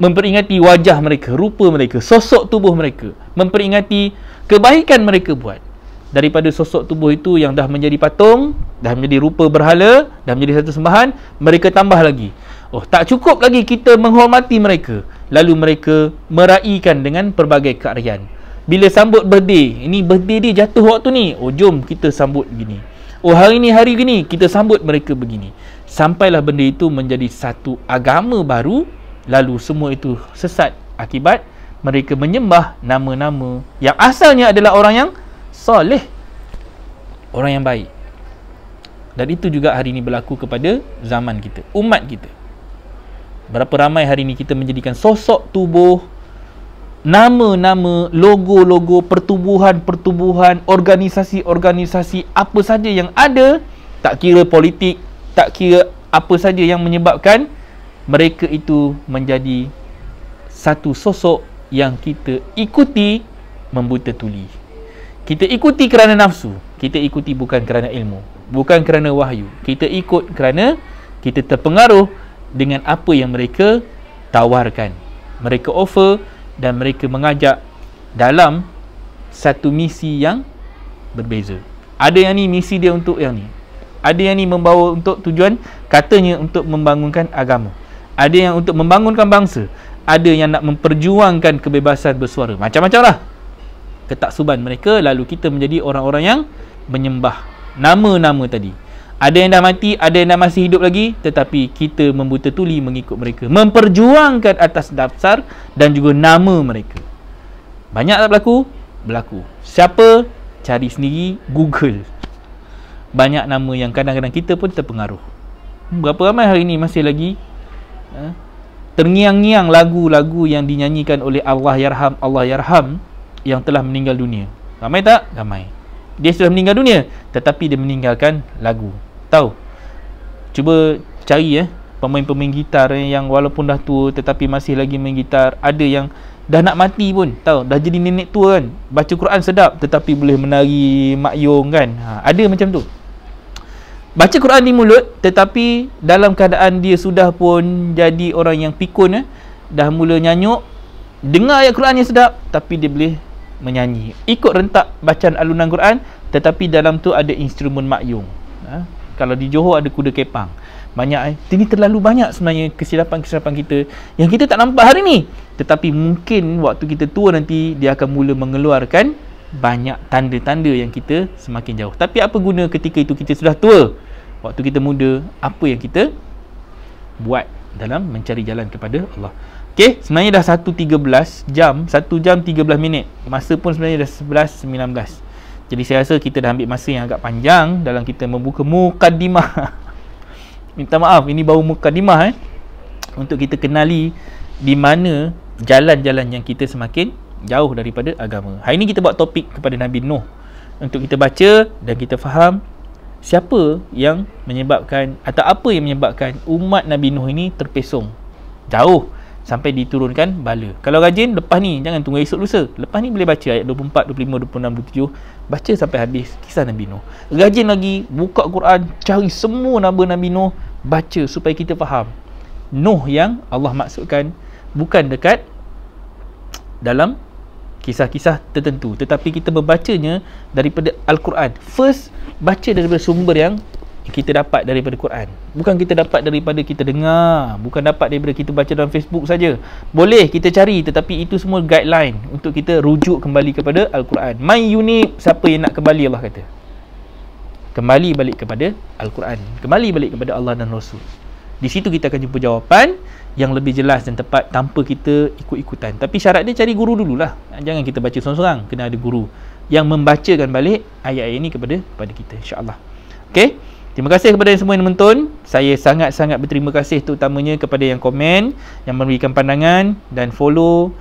memperingati wajah mereka, rupa mereka, sosok tubuh mereka, memperingati kebaikan mereka buat. Daripada sosok tubuh itu yang dah menjadi patung, dah menjadi rupa berhala, dah menjadi satu sembahan, mereka tambah lagi. Oh, tak cukup lagi kita menghormati mereka. Lalu mereka meraihkan dengan pelbagai kearian. Bila sambut birthday, ini birthday dia jatuh waktu ni, oh jom kita sambut begini. Oh hari ni hari gini, kita sambut mereka begini. Sampailah benda itu menjadi satu agama baru. Lalu semua itu sesat akibat mereka menyembah nama-nama yang asalnya adalah orang yang soleh, orang yang baik. Dan itu juga hari ini berlaku kepada zaman kita, umat kita. Berapa ramai hari ini kita menjadikan sosok tubuh, nama-nama, logo-logo, pertubuhan-pertubuhan, organisasi-organisasi, apa saja yang ada, tak kira politik, tak kira apa saja yang menyebabkan mereka itu menjadi satu sosok yang kita ikuti membuta tuli. Kita ikuti kerana nafsu, kita ikuti bukan kerana ilmu, bukan kerana wahyu. Kita ikut kerana kita terpengaruh dengan apa yang mereka tawarkan, mereka offer, dan mereka mengajak dalam satu misi yang berbeza. Ada yang ni misi dia untuk yang ni, ada yang ni membawa untuk tujuan katanya untuk membangunkan agama, ada yang untuk membangunkan bangsa, ada yang nak memperjuangkan kebebasan bersuara. Macam-macam lah ketaksuban mereka. Lalu kita menjadi orang-orang yang menyembah nama-nama tadi. Ada yang dah mati, ada yang dah masih hidup lagi, tetapi kita membuta tuli mengikut mereka, memperjuangkan atas dasar dan juga nama mereka. Banyak tak berlaku? Berlaku. Siapa? Cari sendiri, Google. Banyak nama yang kadang-kadang kita pun terpengaruh. Berapa ramai hari ni masih lagi terngiang-ngiang lagu-lagu yang dinyanyikan oleh Allah Yarham yang telah meninggal dunia. Ramai tak? Ramai. Dia sudah meninggal dunia, tetapi dia meninggalkan lagu. Tahu? Cuba cari pemain-pemain gitar yang walaupun dah tua tetapi masih lagi main gitar. Ada yang dah nak mati pun, tahu, dah jadi nenek tua kan, baca Quran sedap tetapi boleh menari makyong kan. Ada macam tu. Baca Quran di mulut tetapi dalam keadaan dia sudah pun jadi orang yang pikun, dah mula nyanyuk, dengar ayat Quran yang sedap tapi dia boleh menyanyi, ikut rentak bacaan alunan Quran, tetapi dalam tu ada instrumen makyong. Kalau di Johor ada kuda kepang. Banyak ini terlalu banyak sebenarnya kesilapan-kesilapan kita yang kita tak nampak hari ni, tetapi mungkin waktu kita tua nanti dia akan mula mengeluarkan banyak tanda-tanda yang kita semakin jauh. Tapi apa guna ketika itu kita sudah tua? Waktu kita muda, apa yang kita buat dalam mencari jalan kepada Allah? Okey, sebenarnya dah 1.13 jam, 1 jam 13 minit. Masa pun sebenarnya dah 11.19. Jadi saya rasa kita dah ambil masa yang agak panjang dalam kita membuka mukaddimah. Minta maaf, ini baru mukaddimah untuk kita kenali di mana jalan-jalan yang kita semakin jauh daripada agama. Hari ini kita buat topik kepada Nabi Nuh untuk kita baca dan kita faham siapa yang menyebabkan atau apa yang menyebabkan umat Nabi Nuh ini terpesong jauh sampai diturunkan bala. Kalau rajin, lepas ni jangan tunggu esok lusa. Lepas ni boleh baca ayat 24, 25, 26, 27. Baca sampai habis kisah Nabi Nuh. Rajin lagi, buka Quran, cari semua nama Nabi Nuh, baca supaya kita faham. Nuh yang Allah maksudkan bukan dekat dalam kisah-kisah tertentu, tetapi kita membacanya daripada Al-Quran. First, baca daripada sumber yang kita dapat daripada Quran. Bukan kita dapat daripada kita dengar, bukan dapat daripada kita baca dalam Facebook saja. Boleh kita cari, tetapi itu semua guideline untuk kita rujuk kembali kepada Al-Quran. My unit, siapa yang nak kembali, Allah kata kembali balik kepada Al-Quran, kembali balik kepada Allah dan Rasul. Di situ kita akan jumpa jawapan yang lebih jelas dan tepat tanpa kita ikut-ikutan. Tapi syarat dia cari guru dululah. Jangan kita baca seorang-seorang, kena ada guru. yang membacakan balik ayat-ayat ini kepada kita, insya-Allah. Okey. Terima kasih kepada semua yang menonton. Saya sangat-sangat berterima kasih terutamanya kepada yang komen, yang memberikan pandangan dan follow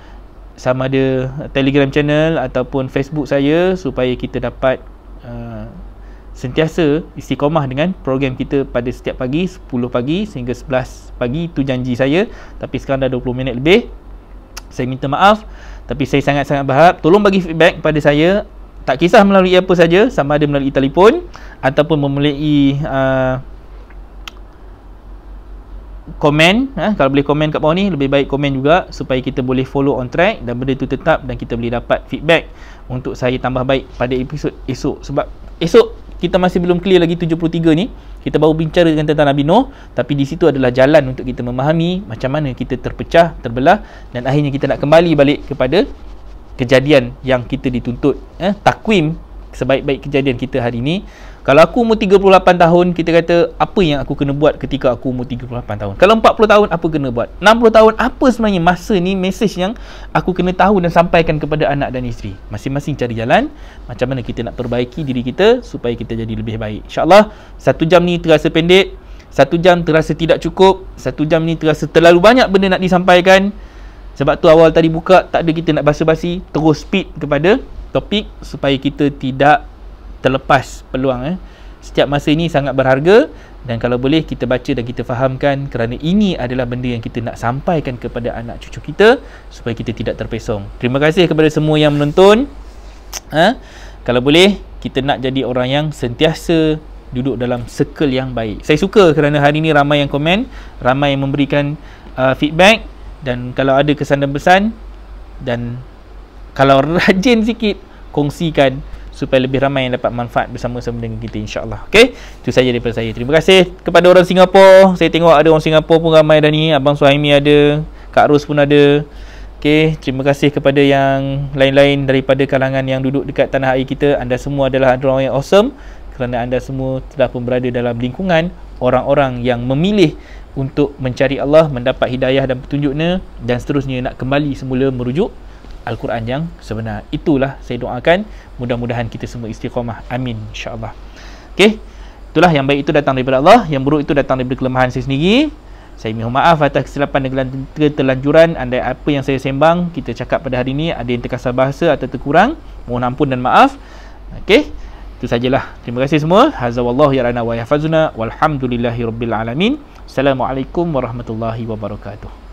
sama ada Telegram channel ataupun Facebook saya, supaya kita dapat sentiasa istiqamah dengan program kita pada setiap pagi 10 pagi sehingga 11 pagi. Itu janji saya, tapi sekarang dah 20 minit lebih. Saya minta maaf, tapi saya sangat-sangat berharap tolong bagi feedback kepada saya, tak kisah melalui apa saja, sama ada melalui telefon ataupun melalui komen. Kalau boleh komen kat bawah ni, lebih baik komen juga, supaya kita boleh follow on track dan benda tu tetap, dan kita boleh dapat feedback untuk saya tambah baik pada episod esok. Sebab esok kita masih belum clear lagi 73 ni. Kita baru bincang tentang Nabi Nuh, tapi di situ adalah jalan untuk kita memahami macam mana kita terpecah, terbelah, dan akhirnya kita nak kembali balik kepada kejadian yang kita dituntut, takwim sebaik-baik kejadian kita hari ini. Kalau aku umur 38 tahun, kita kata apa yang aku kena buat ketika aku umur 38 tahun. Kalau 40 tahun, apa kena buat? 60 tahun, apa sebenarnya masa ni, mesej yang aku kena tahu dan sampaikan kepada anak dan isteri. Masing-masing cari jalan macam mana kita nak perbaiki diri kita supaya kita jadi lebih baik. InsyaAllah 1 jam ni terasa pendek, 1 jam terasa tidak cukup, 1 jam ni terasa terlalu banyak benda nak disampaikan. Sebab tu awal tadi buka, tak ada kita nak basa-basi, terus speed kepada topik supaya kita tidak terlepas peluang. Setiap masa ini sangat berharga, dan kalau boleh kita baca dan kita fahamkan, kerana ini adalah benda yang kita nak sampaikan kepada anak cucu kita supaya kita tidak terpesong. Terima kasih kepada semua yang menonton. Kalau boleh kita nak jadi orang yang sentiasa duduk dalam circle yang baik. Saya suka kerana hari ini ramai yang komen, ramai yang memberikan feedback, dan kalau ada kesan dan pesan, dan kalau rajin sikit, kongsikan supaya lebih ramai yang dapat manfaat bersama-sama dengan kita, insya-Allah. Okey, itu saja daripada saya. Terima kasih kepada orang Singapura. Saya tengok ada orang Singapura pun ramai dah ni. Abang Suhaimi ada, Kak Ros pun ada. Okey, terima kasih kepada yang lain-lain daripada kalangan yang duduk dekat tanah air kita. Anda semua adalah orang yang awesome, kerana anda semua telah pun berada dalam lingkungan orang-orang yang memilih untuk mencari Allah, mendapat hidayah dan petunjuknya, dan seterusnya nak kembali semula merujuk Al-Quran yang sebenar. Itulah saya doakan, mudah-mudahan kita semua istiqamah. Amin, insya-Allah. Okey, itulah yang baik itu datang daripada Allah, yang buruk itu datang daripada kelemahan saya sendiri. Saya mohon maaf atas kesilapan dan keterlanjuran. Andai apa yang saya sembang, kita cakap pada hari ini, ada yang terkasar bahasa atau terkurang, mohon ampun dan maaf. Okey, itu sajalah. Terima kasih semua. Hazza wallahu yarana wa yahfazuna walhamdulillahirabbil alamin. Assalamualaikum warahmatullahi wabarakatuh.